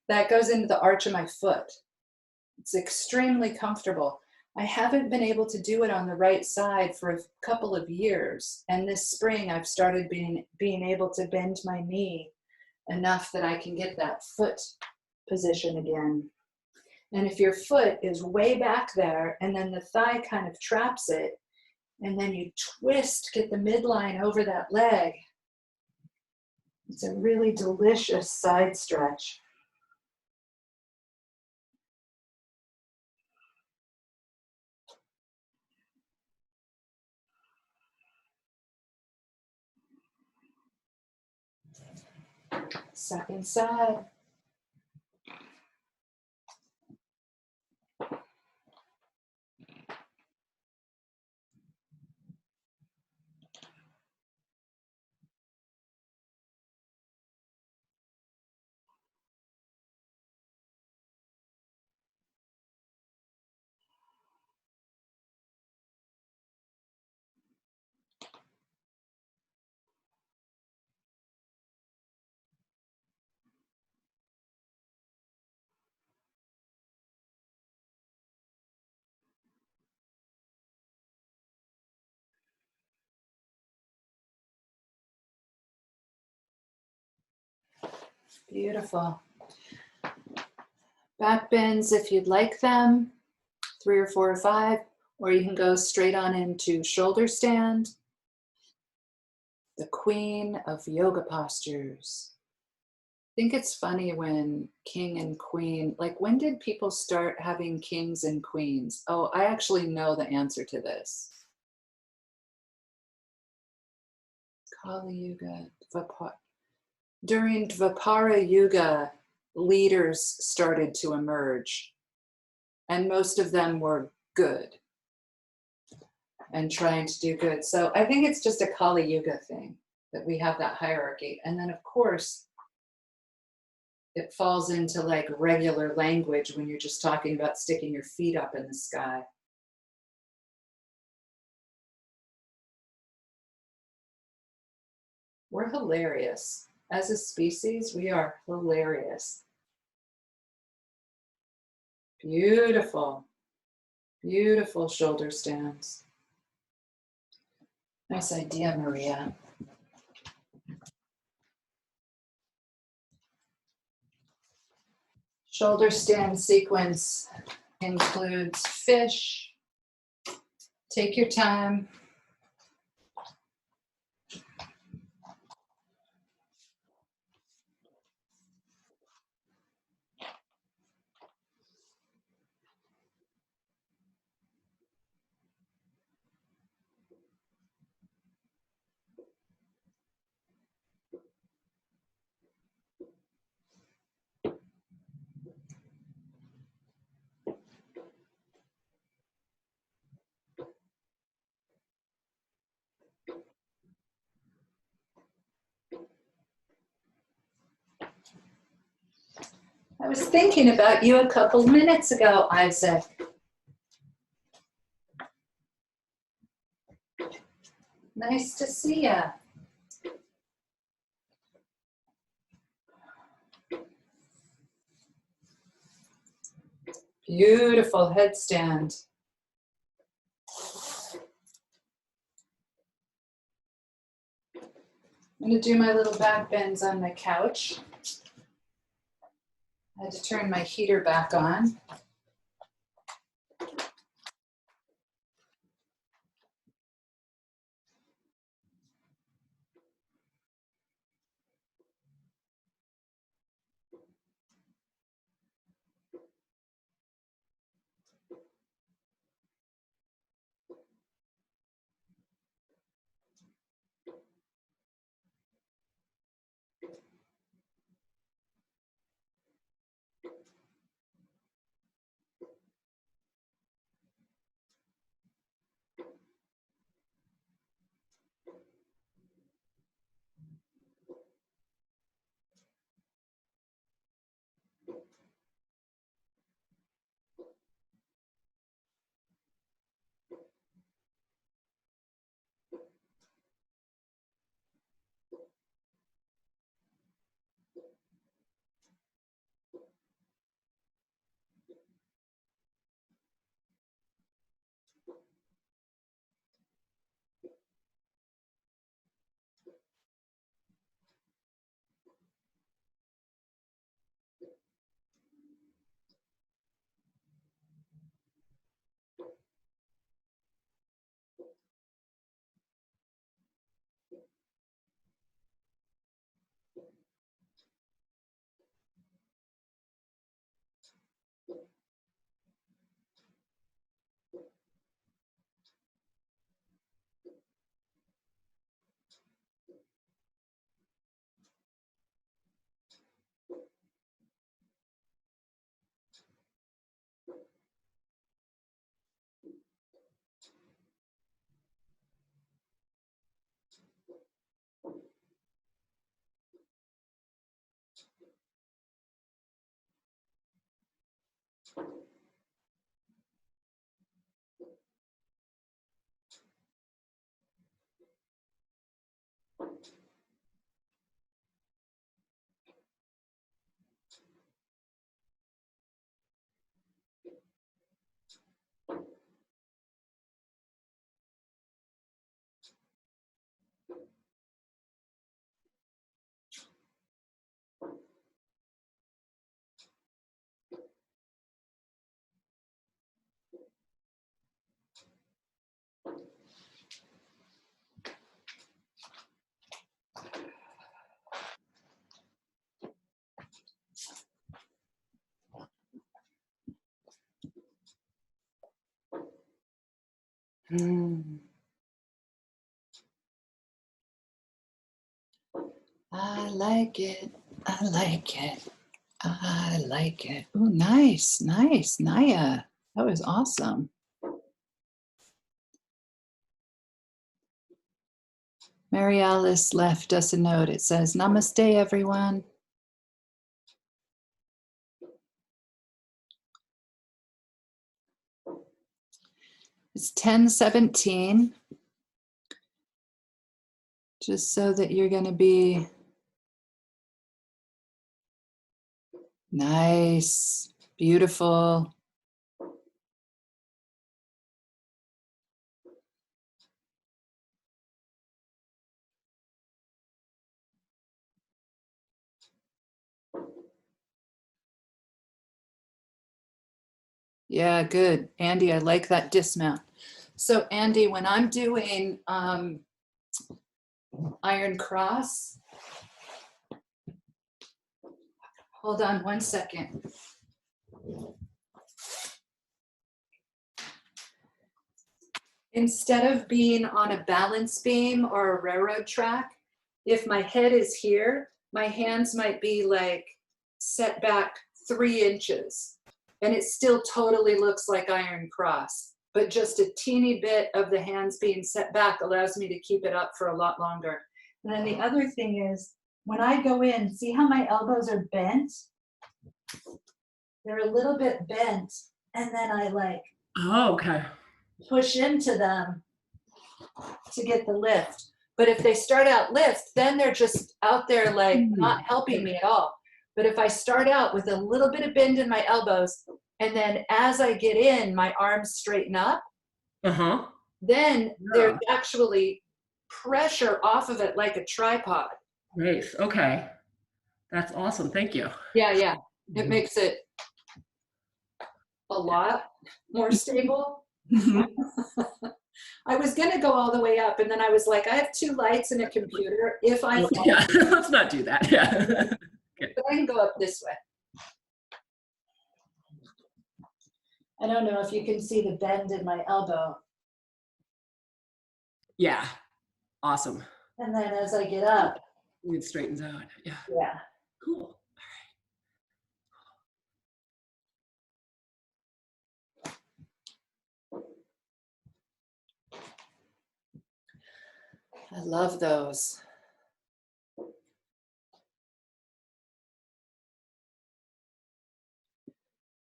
that goes into the arch of my foot. It's extremely comfortable. I haven't been able to do it on the right side for a couple of years. And this spring I've started being able to bend my knee enough that I can get that foot position again. And if your foot is way back there and then the thigh kind of traps it, and then you twist, get the midline over that leg, it's a really delicious side stretch. Second side. Beautiful. Back bends if you'd like them, 3 or 4 or 5, or you can go straight on into shoulder stand, the queen of yoga postures. I think it's funny when king and queen, like when did people start having kings and queens? Oh, I actually know the answer to this. Kali Yuga, during Dvapara Yuga, leaders started to emerge, and most of them were good and trying to do good. So I think it's just a Kali Yuga thing that we have that hierarchy. And then, of course, it falls into like regular language when you're just talking about sticking your feet up in the sky. We're hilarious. As a species, we are hilarious. Beautiful, beautiful shoulder stands. Nice idea, Maria. Shoulder stand sequence includes fish. Take your time. I was thinking about you a couple minutes ago, Isaac. Nice to see ya. Beautiful headstand. I'm going to do my little back bends on my couch. I had to turn my heater back on. Mm. I like it. I like it. I like it. Oh, nice, nice, Naia. That was awesome. Mary Alice left us a note. It says, Namaste, everyone. It's 10:17. Just so that you're going to be nice, beautiful. Yeah, good. Andy, I like that dismount. So Andy, when I'm doing Iron Cross, hold on one second. Instead of being on a balance beam or a railroad track, if my head is here, my hands might be like set back 3 inches, and it still totally looks like Iron Cross, but just a teeny bit of the hands being set back allows me to keep it up for a lot longer. And then the other thing is, when I go in, see how my elbows are bent? They're a little bit bent, and then I like Okay. push into them to get the lift. But if they start out lift, then they're just out there like not helping me at all. But if I start out with a little bit of bend in my elbows, and then as I get in, my arms straighten up, then there's actually pressure off of it like a tripod. Nice. Okay. That's awesome. Thank you. Yeah, yeah. It makes it a lot more stable. I was gonna go all the way up, and then I was like, I have 2 lights and a computer. If I fall, Yeah, let's not do that. Yeah. but I can go up this way. I don't know if you can see the bend in my elbow. Yeah. Awesome. And then as I get up, It straightens out. Yeah. yeah. Cool. I love those.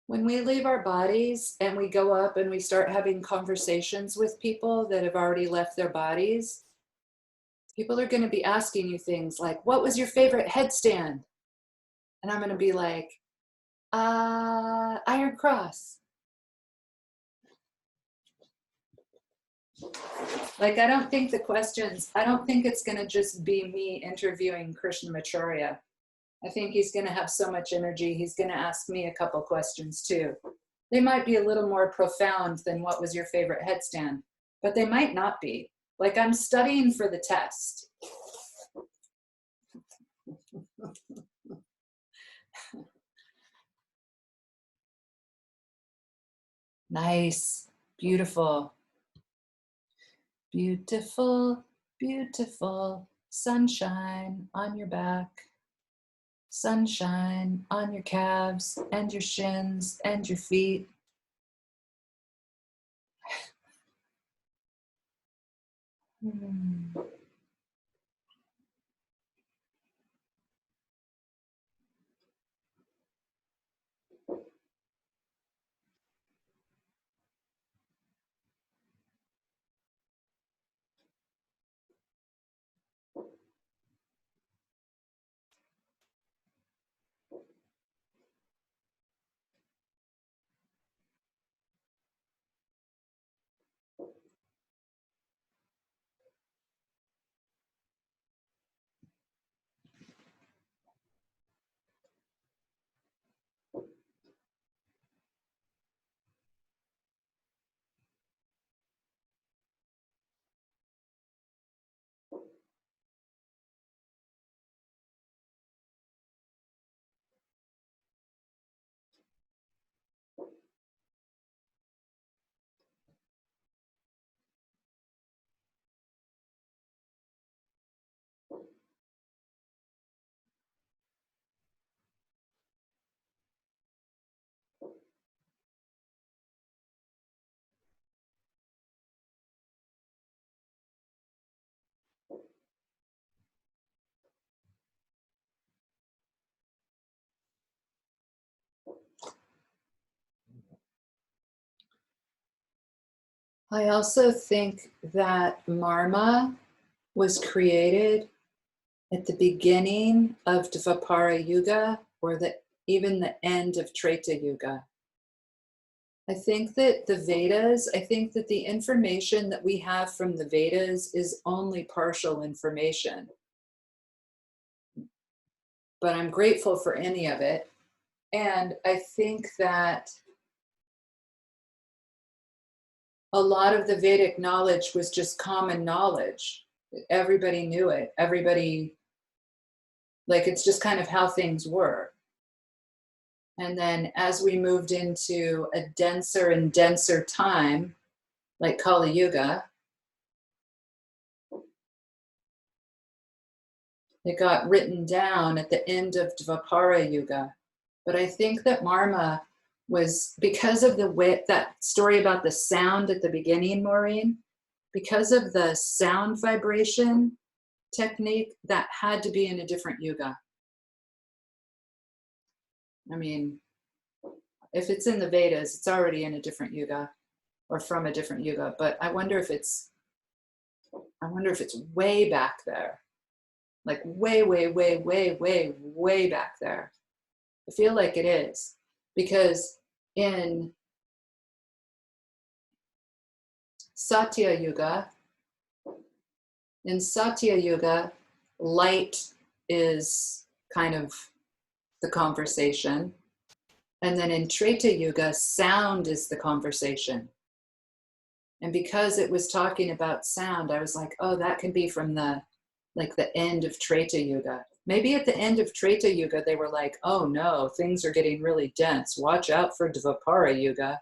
When we leave our bodies and we go up and we start having conversations with people that have already left their bodies, people are going to be asking you things like, what was your favorite headstand? And I'm going to be like, Iron Cross. Like, I don't think it's going to just be me interviewing Krishnamacharya. I think he's going to have so much energy. He's going to ask me a couple questions too. They might be a little more profound than what was your favorite headstand, but they might not be. Like, I'm studying for the test. Nice, beautiful. Beautiful, beautiful sunshine on your back. Sunshine on your calves and your shins and your feet. I also think that Marma was created at the beginning of Dvapara Yuga, or even the end of Treta Yuga. I think that the Vedas, I think that the information that we have from the Vedas is only partial information. But I'm grateful for any of it. And I think that a lot of the Vedic knowledge was just common knowledge. Everybody knew it. Everybody, like, it's just kind of how things were. And then as we moved into a denser and denser time, like Kali Yuga, it got written down at the end of Dvapara Yuga. But I think that Marma was, because of the way, that story about the sound at the beginning, Maureen, because of the sound vibration technique, that had to be in a different yuga. I mean, if it's in the Vedas, it's already in a different yuga or from a different yuga, but I wonder if it's way back there, like way, way, way, way, way, way back there. I feel like it is, because in Satya Yuga, light is kind of the conversation. And then in Treta Yuga, sound is the conversation. And because it was talking about sound, I was like, oh, that can be from the end of Treta Yuga. Maybe at the end of Treta Yuga, they were like, oh no, things are getting really dense. Watch out for Dvapara Yuga.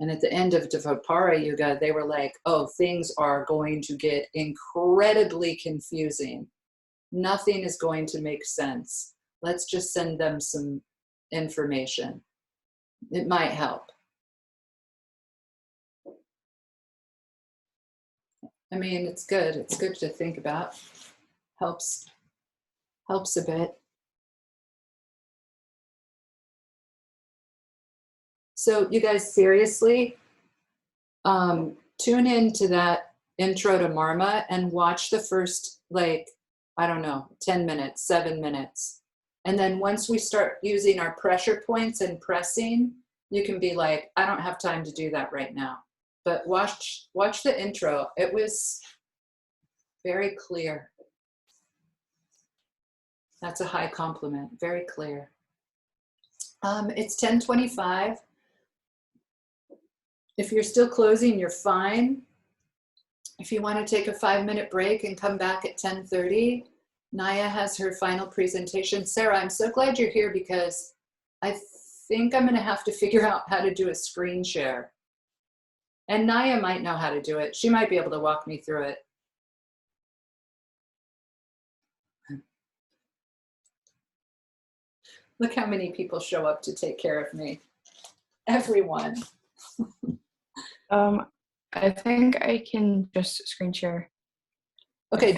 And at the end of Dvapara Yuga, they were like, oh, things are going to get incredibly confusing. Nothing is going to make sense. Let's just send them some information. It might help. I mean, it's good. It's good to think about. Helps a bit. So you guys, seriously, tune into that intro to Marma and watch the first, like, I don't know, 10 minutes, 7 minutes. And then once we start using our pressure points and pressing, you can be like, I don't have time to do that right now. But watch the intro. It was very clear. That's a high compliment, very clear. It's 10:25. If you're still closing, you're fine. If you want to take a 5-minute break and come back at 10:30, Naia has her final presentation. Sarah, I'm so glad you're here, because I think I'm going to have to figure out how to do a screen share. And Naia might know how to do it. She might be able to walk me through it. Look how many people show up to take care of me. Everyone. I think I can just screen share. Okay,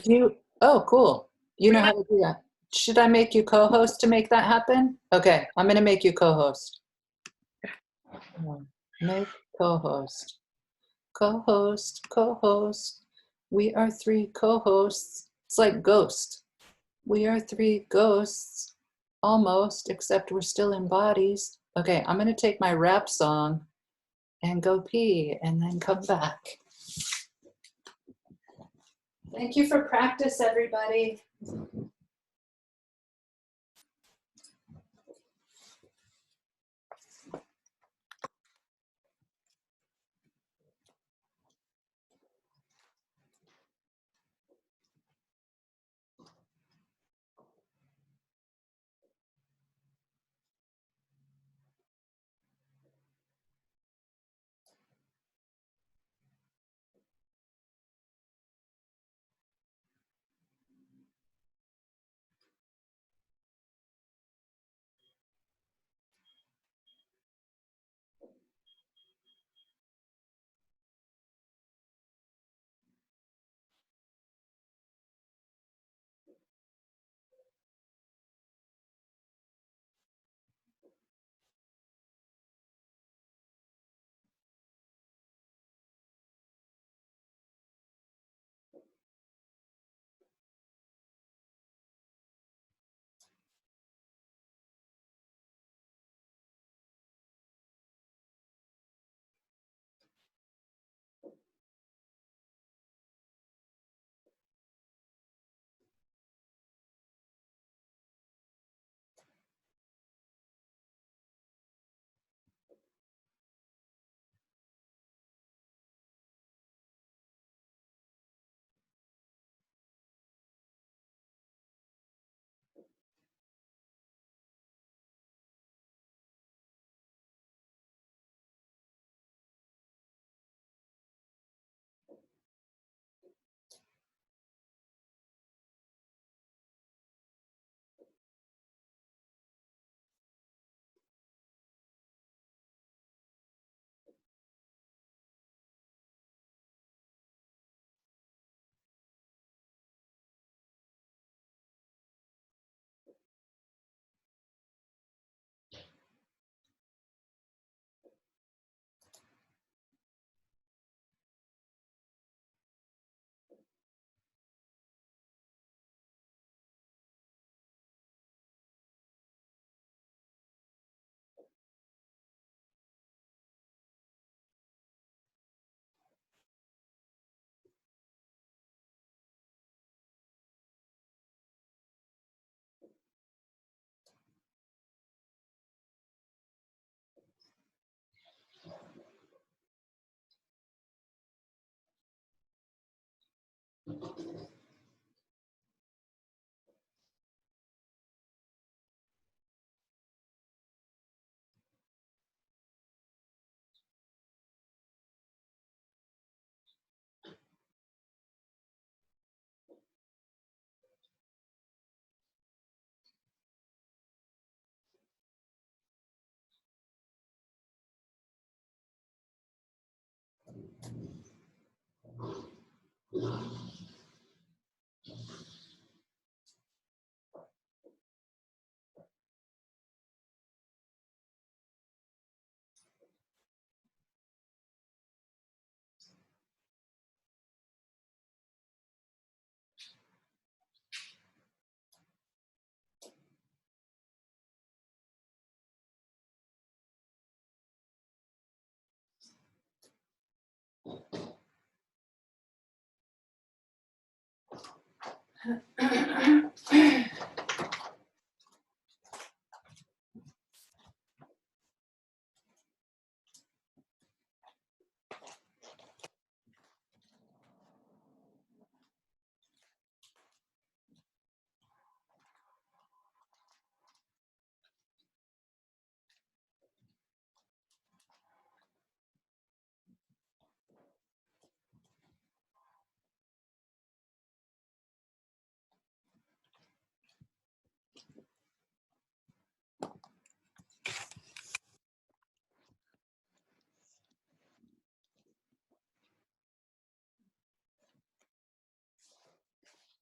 oh, cool. You know how to do that. Should I make you co-host to make that happen? Okay, I'm gonna make you co-host. Make co-host. Co-host. We are 3 co-hosts. It's like Ghost. We are 3 ghosts. Almost, except we're still in bodies. Okay, I'm gonna take my rap song and go pee and then come back. Thank you for practice, everybody.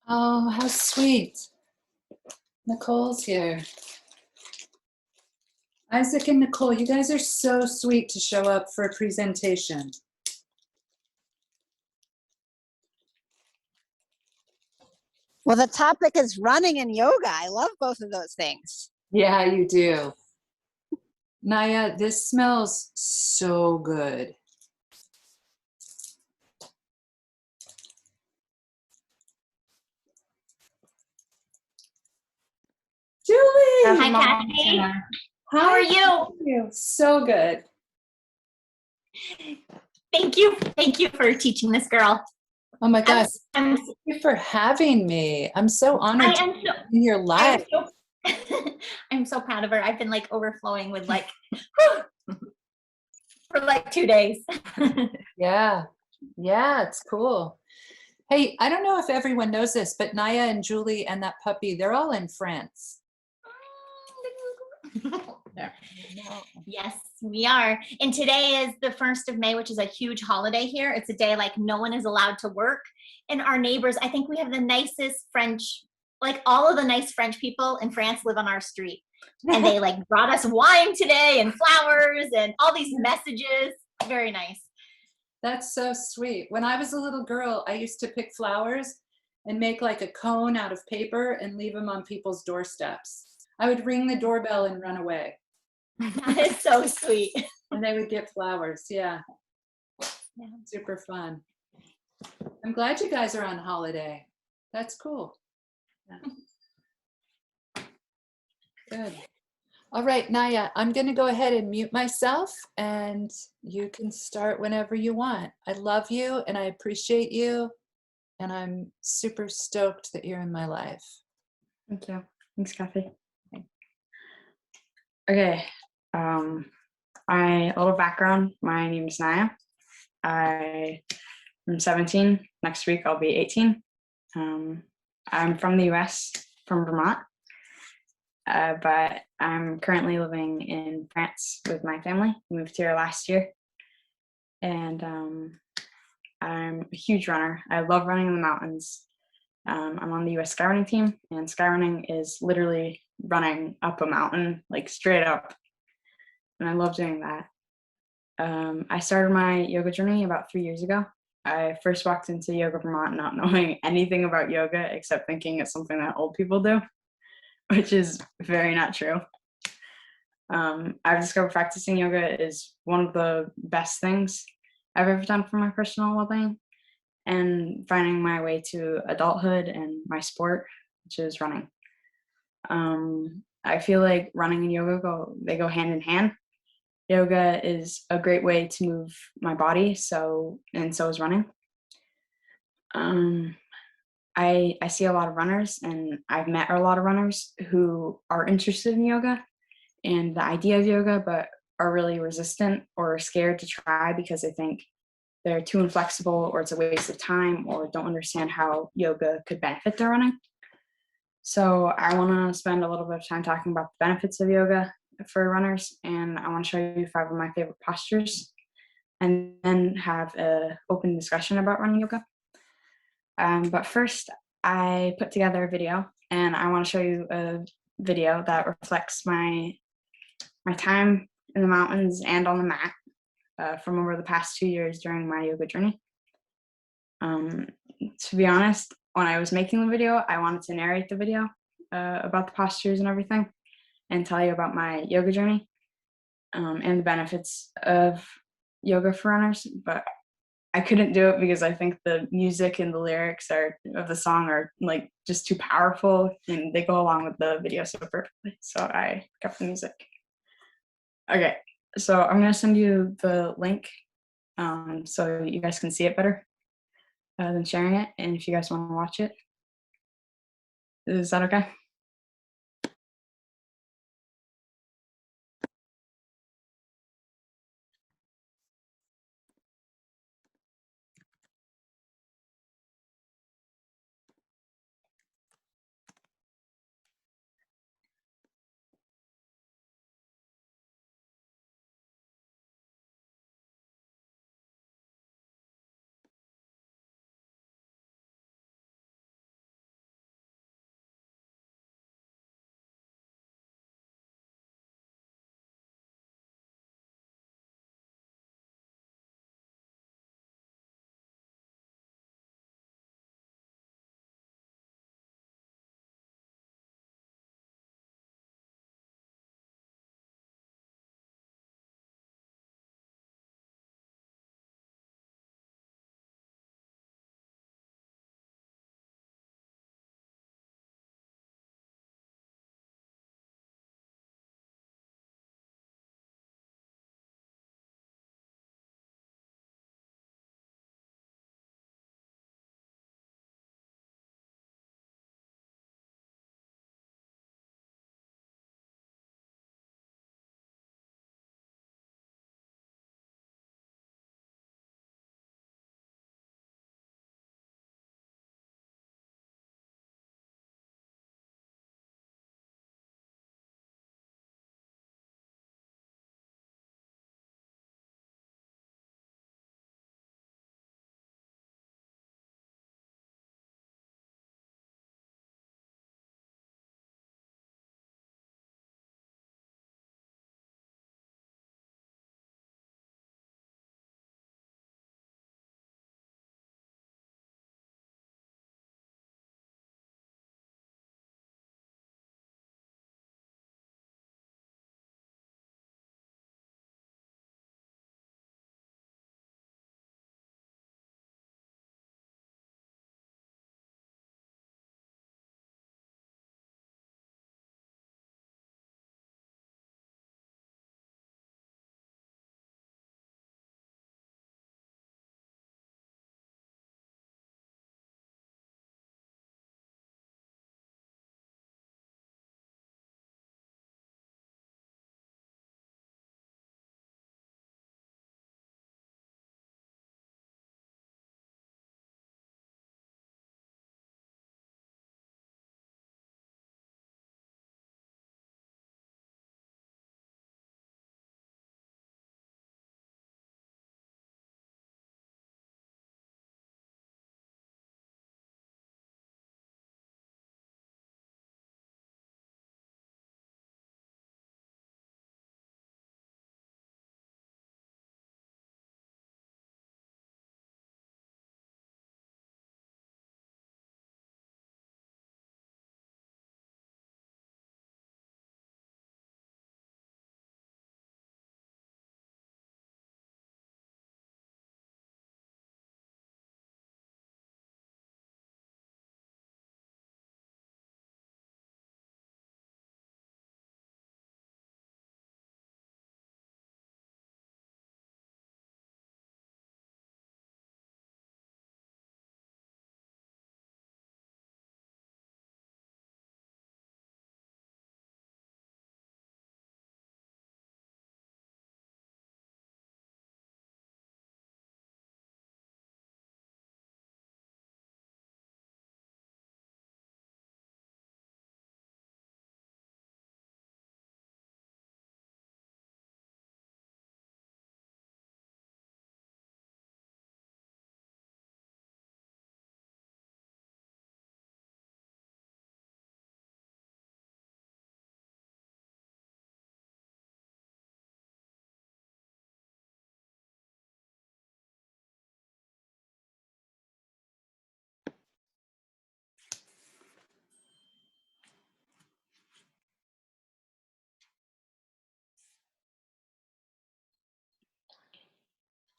Oh, how sweet. Nicole's here. Isaac and Nicole, you guys are so sweet to show up for a presentation. Well, the topic is running and yoga. I love both of those things. Yeah, you do. Naia, this smells so good. Julie! Hi, Kathy. How are you? So good. Thank you. Thank you for teaching this girl. Oh my gosh, I'm, thank you for having me. I'm so honored I to am be in your I'm life. so, I'm so proud of her. I've been like overflowing with like for like 2 days. Yeah, it's cool. Hey, I don't know if everyone knows this, but Naia and Julie and that puppy, they're all in France. Yes, we are. And today is the 1st of May, which is a huge holiday here. It's a day like no one is allowed to work. And our neighbors, I think we have the nicest French, like all of the nice French people in France live on our street. And they like brought us wine today and flowers and all these messages. Very nice. That's so sweet. When I was a little girl, I used to pick flowers and make like a cone out of paper and leave them on people's doorsteps. I would ring the doorbell and run away. That is so sweet. And they would get flowers. Yeah. Yeah. Super fun. I'm glad you guys are on holiday. That's cool. Yeah. Good. All right, Naia, I'm going to go ahead and mute myself and you can start whenever you want. I love you and I appreciate you. And I'm super stoked that you're in my life. Thank you. Thanks, Kathy. Okay. A little background. My name is Naia. I'm 17. Next week I'll be 18. I'm from the US, from Vermont. But I'm currently living in France with my family. We moved here last year. And I'm a huge runner. I love running in the mountains. I'm on the US skyrunning team, and skyrunning is literally running up a mountain, like straight up. And I love doing that. I started my yoga journey about 3 years ago. I first walked into Yoga Vermont not knowing anything about yoga except thinking it's something that old people do, which is very not true. I've discovered practicing yoga is one of the best things I've ever done for my personal well-being and finding my way to adulthood and my sport, which is running. I feel like running and yoga go hand in hand. Yoga is a great way to move my body, so is running. I see a lot of runners, and I've met a lot of runners who are interested in yoga and the idea of yoga, but are really resistant or scared to try because they think they're too inflexible or it's a waste of time or don't understand how yoga could benefit their running. So I want to spend a little bit of time talking about the benefits of yoga for runners, and I want to show you 5 of my favorite postures and then have a open discussion about running yoga. But first, I put together a video, and I want to show you a video that reflects my time in the mountains and on the mat from over the past 2 years during my yoga journey. To be honest, when I was making the video, I wanted to narrate the video about the postures and everything, and tell you about my yoga journey and the benefits of yoga for runners. But I couldn't do it because I think the music and the lyrics of the song are like just too powerful, and they go along with the video so perfectly. So I kept the music. Okay, so I'm gonna send you the link so you guys can see it better than sharing it. And if you guys want to watch it, is that okay?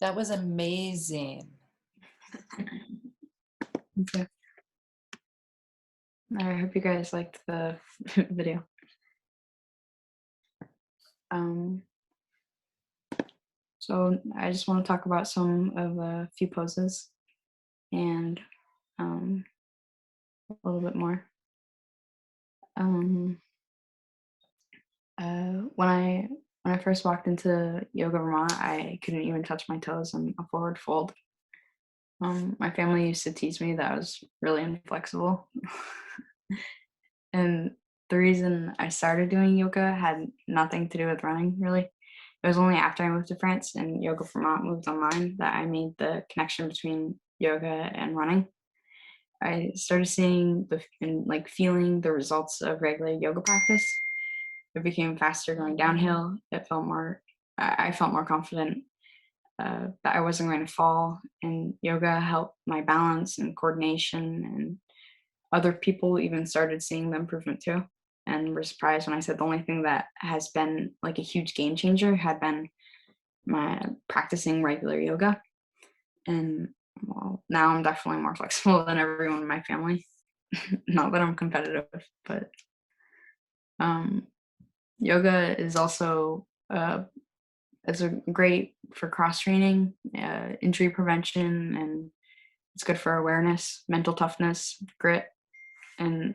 That was amazing. Okay. I hope you guys liked the video. So I just want to talk about some of a few poses and a little bit more. When I first walked into Yoga Vermont, I couldn't even touch my toes in a forward fold. My family used to tease me that I was really inflexible. And the reason I started doing yoga had nothing to do with running, really. It was only after I moved to France and Yoga Vermont moved online that I made the connection between yoga and running. I started seeing and like feeling the results of regular yoga practice. It became faster going downhill. I felt more confident that I wasn't going to fall. And yoga helped my balance and coordination. And other people even started seeing the improvement too. And were surprised when I said the only thing that has been like a huge game changer had been my practicing regular yoga. And well, now I'm definitely more flexible than everyone in my family. Not that I'm competitive, but yoga is also great for cross training, injury prevention, and it's good for awareness, mental toughness, grit. And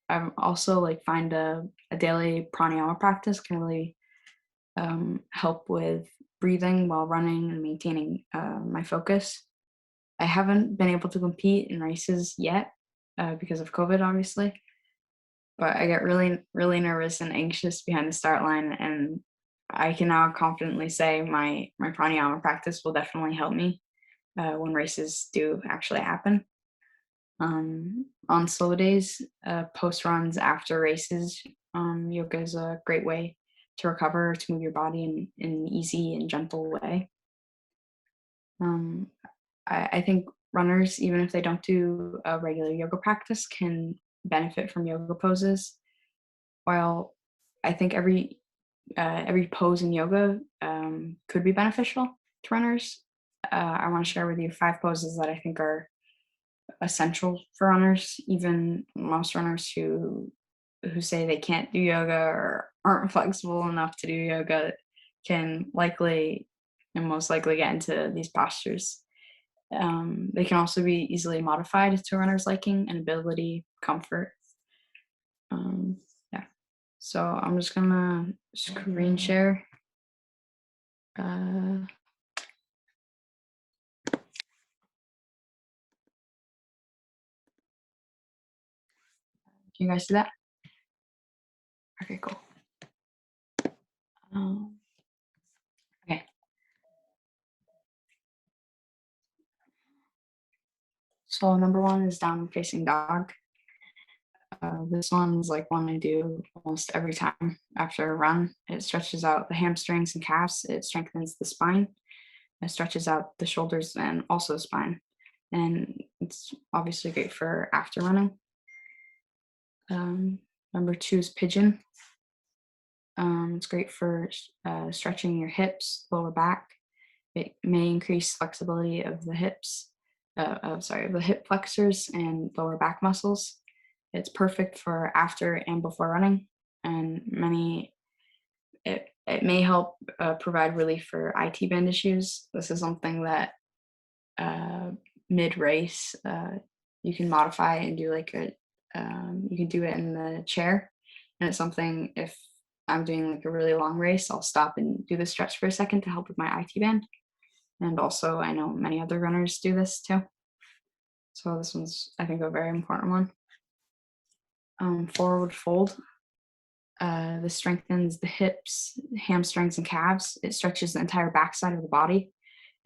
I've also like find a daily pranayama practice can really help with breathing while running and maintaining my focus. I haven't been able to compete in races yet because of COVID, obviously, but I get really, really nervous and anxious behind the start line. And I can now confidently say my pranayama practice will definitely help me when races do actually happen. On slow days, post runs after races, yoga is a great way to recover, to move your body in an easy and gentle way. I think runners, even if they don't do a regular yoga practice, can benefit from yoga poses. While I think every pose in yoga could be beneficial to runners, I want to share with you 5 poses that I think are essential for runners. Even most runners who say they can't do yoga or aren't flexible enough to do yoga can likely and most likely get into these postures. They can also be easily modified to a runner's liking and ability, comfort. Yeah. So I'm just gonna screen share. Can you guys see that? Okay, cool. Okay. So number 1 is down facing dog. This one's like one I do almost every time after a run. It stretches out the hamstrings and calves. It strengthens the spine. It stretches out the shoulders and also the spine. And it's obviously great for after running. Number 2 is pigeon. It's great for stretching your hips, lower back. It may increase flexibility of the hips, the hip flexors and lower back muscles. It's perfect for after and before running, and it may help provide relief for IT band issues. This is something that mid race you can modify and do you can do it in the chair, and it's something if I'm doing like a really long race, I'll stop and do the stretch for a second to help with my IT band. And also I know many other runners do this too. So this one's, I think, a very important one. Forward fold. This strengthens the hips, hamstrings, and calves. It stretches the entire backside of the body.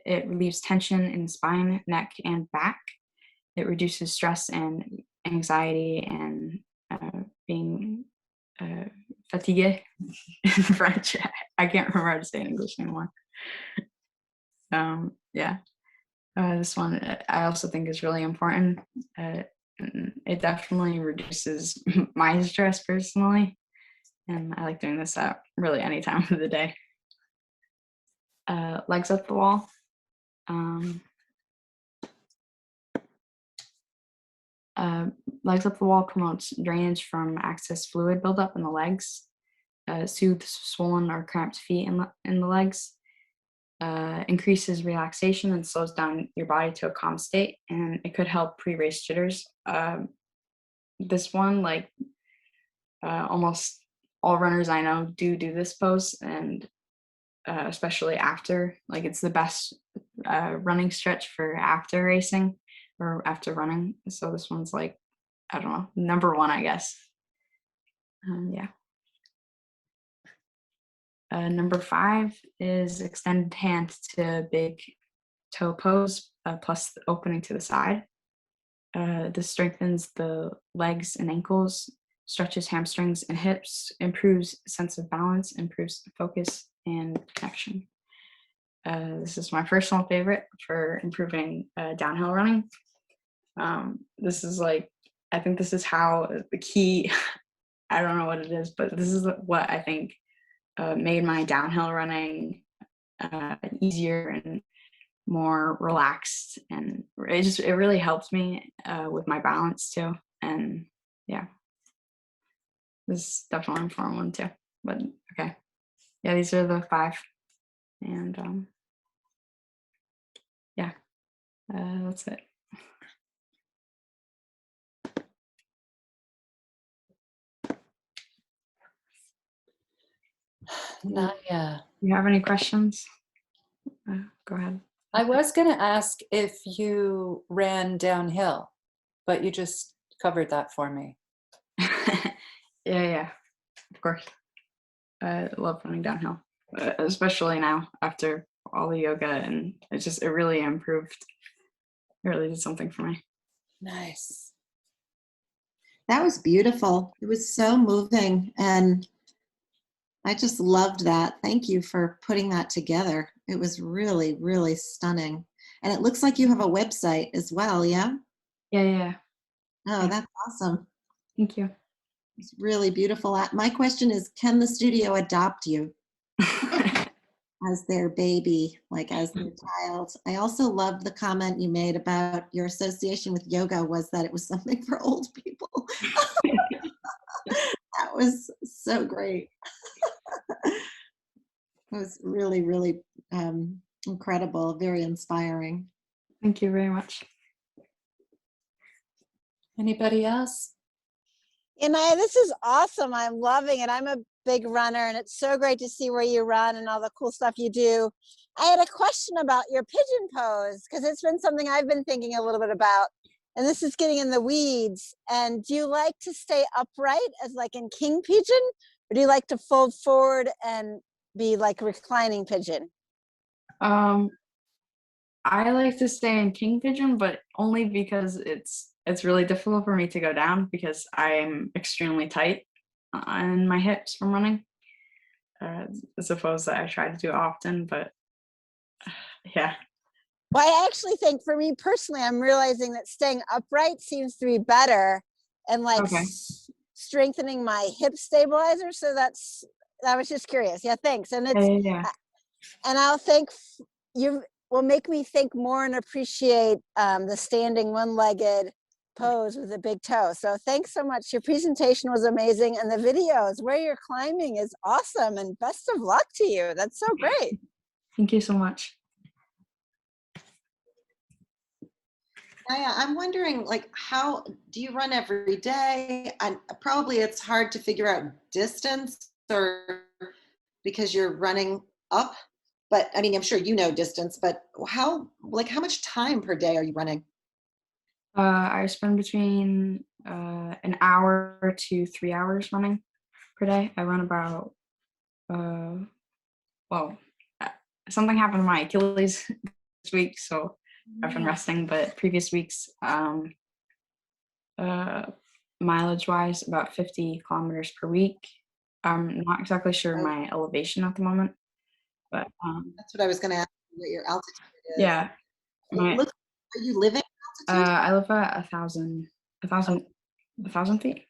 It relieves tension in the spine, neck, and back. It reduces stress and anxiety and being fatigué in French. I can't remember how to say it in English anymore. Yeah. This one I also think is really important. It definitely reduces my stress personally, and I like doing this at really any time of the day. Legs up the wall. Legs up the wall promotes drainage from excess fluid buildup in the legs, soothes swollen or cramped feet in the legs, increases relaxation and slows down your body to a calm state, and it could help pre-race jitters. This one, like almost all runners I know do this pose, and especially after, like it's the best running stretch for after racing or after running. So this one's like, I don't know, number one, I guess. Yeah. Number 5 is extended hand to big toe pose, plus the opening to the side. This strengthens the legs and ankles, stretches hamstrings and hips, improves sense of balance, improves focus and connection. This is my personal favorite for improving downhill running. This is like, I think this is how the key, I don't know what it is, but this is what I think made my downhill running easier and more relaxed, and it really helped me with my balance too. And yeah, this is definitely a fun one too. But okay, yeah, these are the 5, and yeah, that's it. Naia, You have any questions? Go ahead. I was going to ask if you ran downhill, but you just covered that for me. Yeah, of course. I love running downhill, especially now after all the yoga, and it really improved. It really did something for me. Nice. That was beautiful. It was so moving, and I just loved that. Thank you for putting that together. It was really, really stunning. And it looks like you have a website as well, yeah? Yeah. Oh, that's awesome. Thank you. It's really beautiful. My question is, can the studio adopt you as their baby, like as their child? I also loved the comment you made about your association with yoga was that it was something for old people. That was so great. It was really, really incredible, very inspiring. Thank you very much. Anybody else? Naia, this is awesome. I'm loving it. I'm a big runner, and it's so great to see where you run and all the cool stuff you do. I had a question about your pigeon pose, because it's been something I've been thinking a little bit about, and this is getting in the weeds. And do you like to stay upright as like in king pigeon, or do you like to fold forward and be like reclining pigeon? I like to stay in king pigeon, but only because it's really difficult for me to go down because I'm extremely tight on my hips from running. I suppose that I try to do often, but yeah. Well, I actually think for me personally, I'm realizing that staying upright seems to be better, and like Okay. strengthening my hip stabilizer. So I was just curious. Yeah, thanks. And Yeah. and I'll think you will make me think more and appreciate the standing one-legged pose with a big toe. So thanks so much. Your presentation was amazing, and the videos where you're climbing is awesome, and best of luck to you. That's so great. Thank you so much. Naia, I'm wondering, like, how do you run every day? And probably it's hard to figure out distance, or because you're running up. But I mean, I'm sure you know distance. But how much time per day are you running? I spend between an hour to 3 hours running per day. I run about something happened to my Achilles this week, so I've been resting, but previous weeks, mileage wise, about 50 kilometers per week. I'm not exactly sure my elevation at the moment, but That's what I was going to ask you, what your altitude is. yeah. Are you living at altitude? I live at 1,000 feet.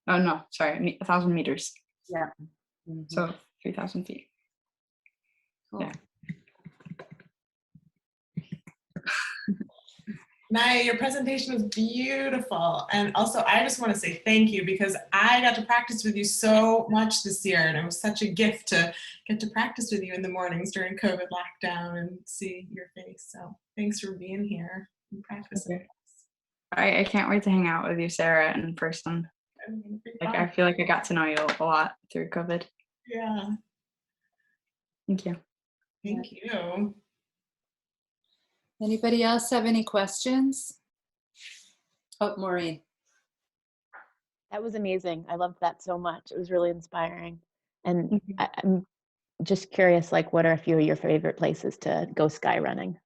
Oh no, sorry, 1,000 meters. Yeah. So 3,000 feet. Cool. Yeah. Naia, your presentation was beautiful. And also, I just want to say thank you because I got to practice with you so much this year. And it was such a gift to get to practice with you in the mornings during COVID lockdown and see your face. So thanks for being here and practicing. Okay. I can't wait to hang out with you, Sarah, in person. Like, I feel like I got to know you a lot through COVID. Yeah. Thank you. Thank you. Anybody else have any questions? Oh, Maureen. That was amazing. I loved that so much. It was really inspiring. And Mhm. I'm just curious, like, what are a few of your favorite places to go sky running?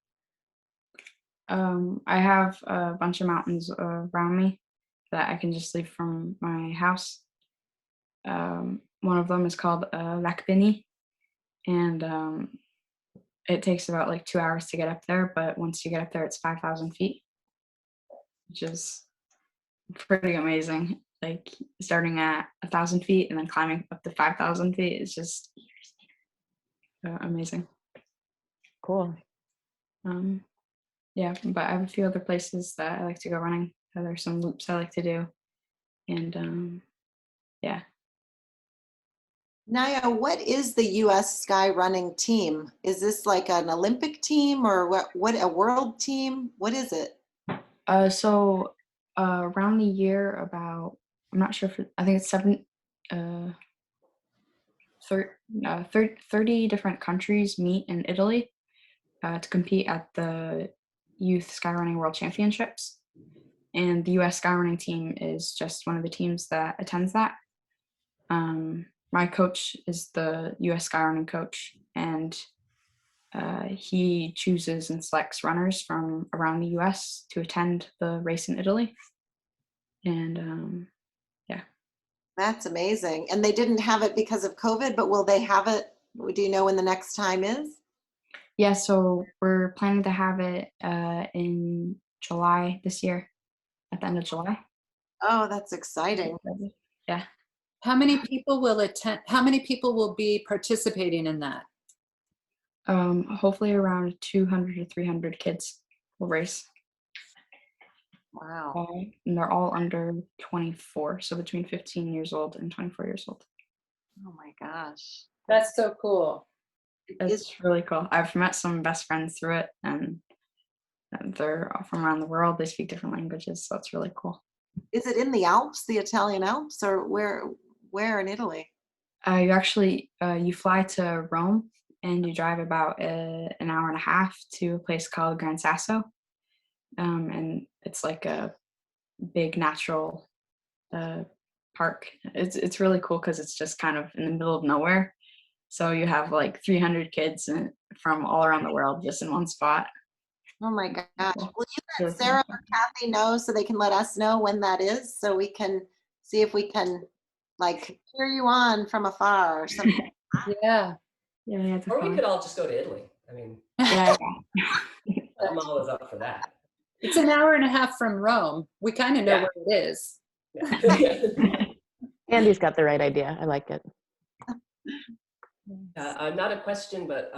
I have a bunch of mountains around me that I can just leave from my house. One of them is called Lac Bini, and it takes about like 2 hours to get up there. But once you get up there, it's 5,000 feet, which is pretty amazing. Like starting at 1,000 feet and then climbing up to 5,000 feet is just amazing. Cool. Yeah, but I have a few other places that I like to go running. There's some loops I like to do, and yeah. Naya, what is the U.S. sky running team? Is this like an Olympic team or what a world team? What is it? So around the year, about I'm not sure if I think it's 30 different countries meet in Italy to compete at the Youth Skyrunning World Championships, and the U.S. skyrunning team is just one of the teams that attends that. My coach is the U.S. skyrunning coach, and he chooses and selects runners from around the U.S. to attend the race in Italy. And yeah. That's amazing. And they didn't have it because of COVID, but will they have it? Do you know when the next time is? Yeah, so we're planning to have it in July this year, at the end of July. Oh, that's exciting. Yeah. How many people will attend? How many people will be participating in that? Hopefully around 200 to 300 kids will race. Wow. And they're all under 24, so between 15 years old and 24 years old. Oh my gosh. That's so cool. It's really cool. I've met some best friends through it, and they're all from around the world. They speak different languages, so it's really cool. Is it in the Alps, the Italian Alps, or where in Italy? You actually you fly to Rome and you drive about an hour and a half to a place called Gran Sasso, and it's like a big natural park. It's really cool because it's just kind of in the middle of nowhere. So you have like 300 kids from all around the world just in one spot. Oh my gosh. Will you Really let Sarah cool. or Kathy know so they can let us know when that is so we can see if we can like cheer you on from afar or something? Yeah. Yeah, Or we definitely. could all just go to Italy. I mean, Yeah. I'm always up for that. It's an hour and a half from Rome. We kind of know Yeah. where it is. Yeah. Andy's got the right idea. I like it. Not a question, but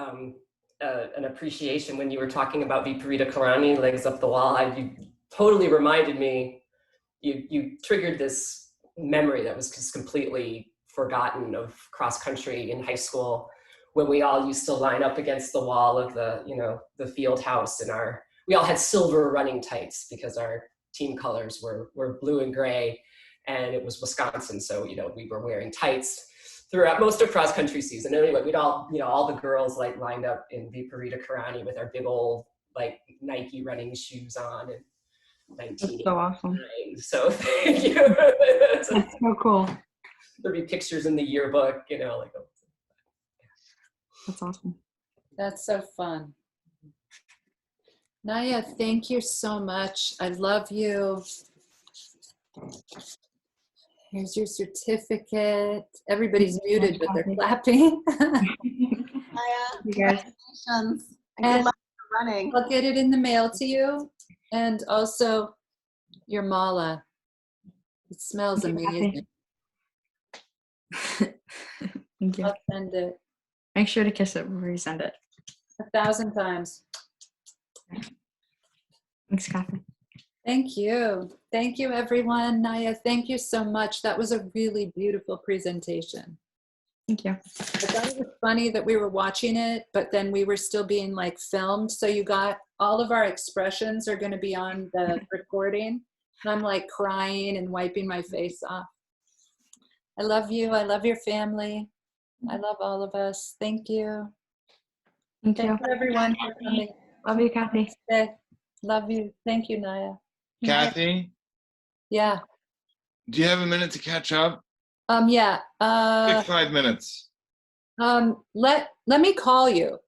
an appreciation when you were talking about Viparita Karani, legs up the wall. You totally reminded me, you triggered this memory that was just completely forgotten of cross country in high school when we all used to line up against the wall of the field house, and we all had silver running tights because our team colors were blue and gray, and it was Wisconsin, so we were wearing tights throughout most of cross country season. Anyway, we'd all the girls like lined up in Viparita Karani with our big old like Nike running shoes on, and 1989. That's so awesome. So thank you. That's so cool. There'll be pictures in the yearbook, like. That's awesome. That's so fun. Naia, thank you so much. I love you. Here's your certificate. Everybody's muted, but they're clapping. You guys. Congratulations. And good luck for running. I'll get it in the mail to you. And also your mala. It smells amazing. Thank you. I'll send it Make sure to kiss it before you send it. 1,000 times. Thanks, Catherine. Thank you. Thank you, everyone. Naia, thank you so much. That was a really beautiful presentation. Thank you. I thought it was funny that we were watching it, but then we were still being like filmed. So you got all of our expressions are going to be on the recording. And I'm like crying and wiping my face off. I love you. I love your family. I love all of us. Thank you. Thank you. Thank you, everyone, for coming. Love you, Kathy. Love you. Thank you, Naia. Kathy, Yeah. do you have a minute to catch up? Yeah. Quick 5 minutes. Let me call you.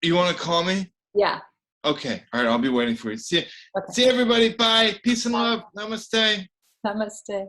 You want to call me? Yeah. Okay. All right. I'll be waiting for you. See Okay. everybody. Bye. Peace and love. Namaste. Namaste.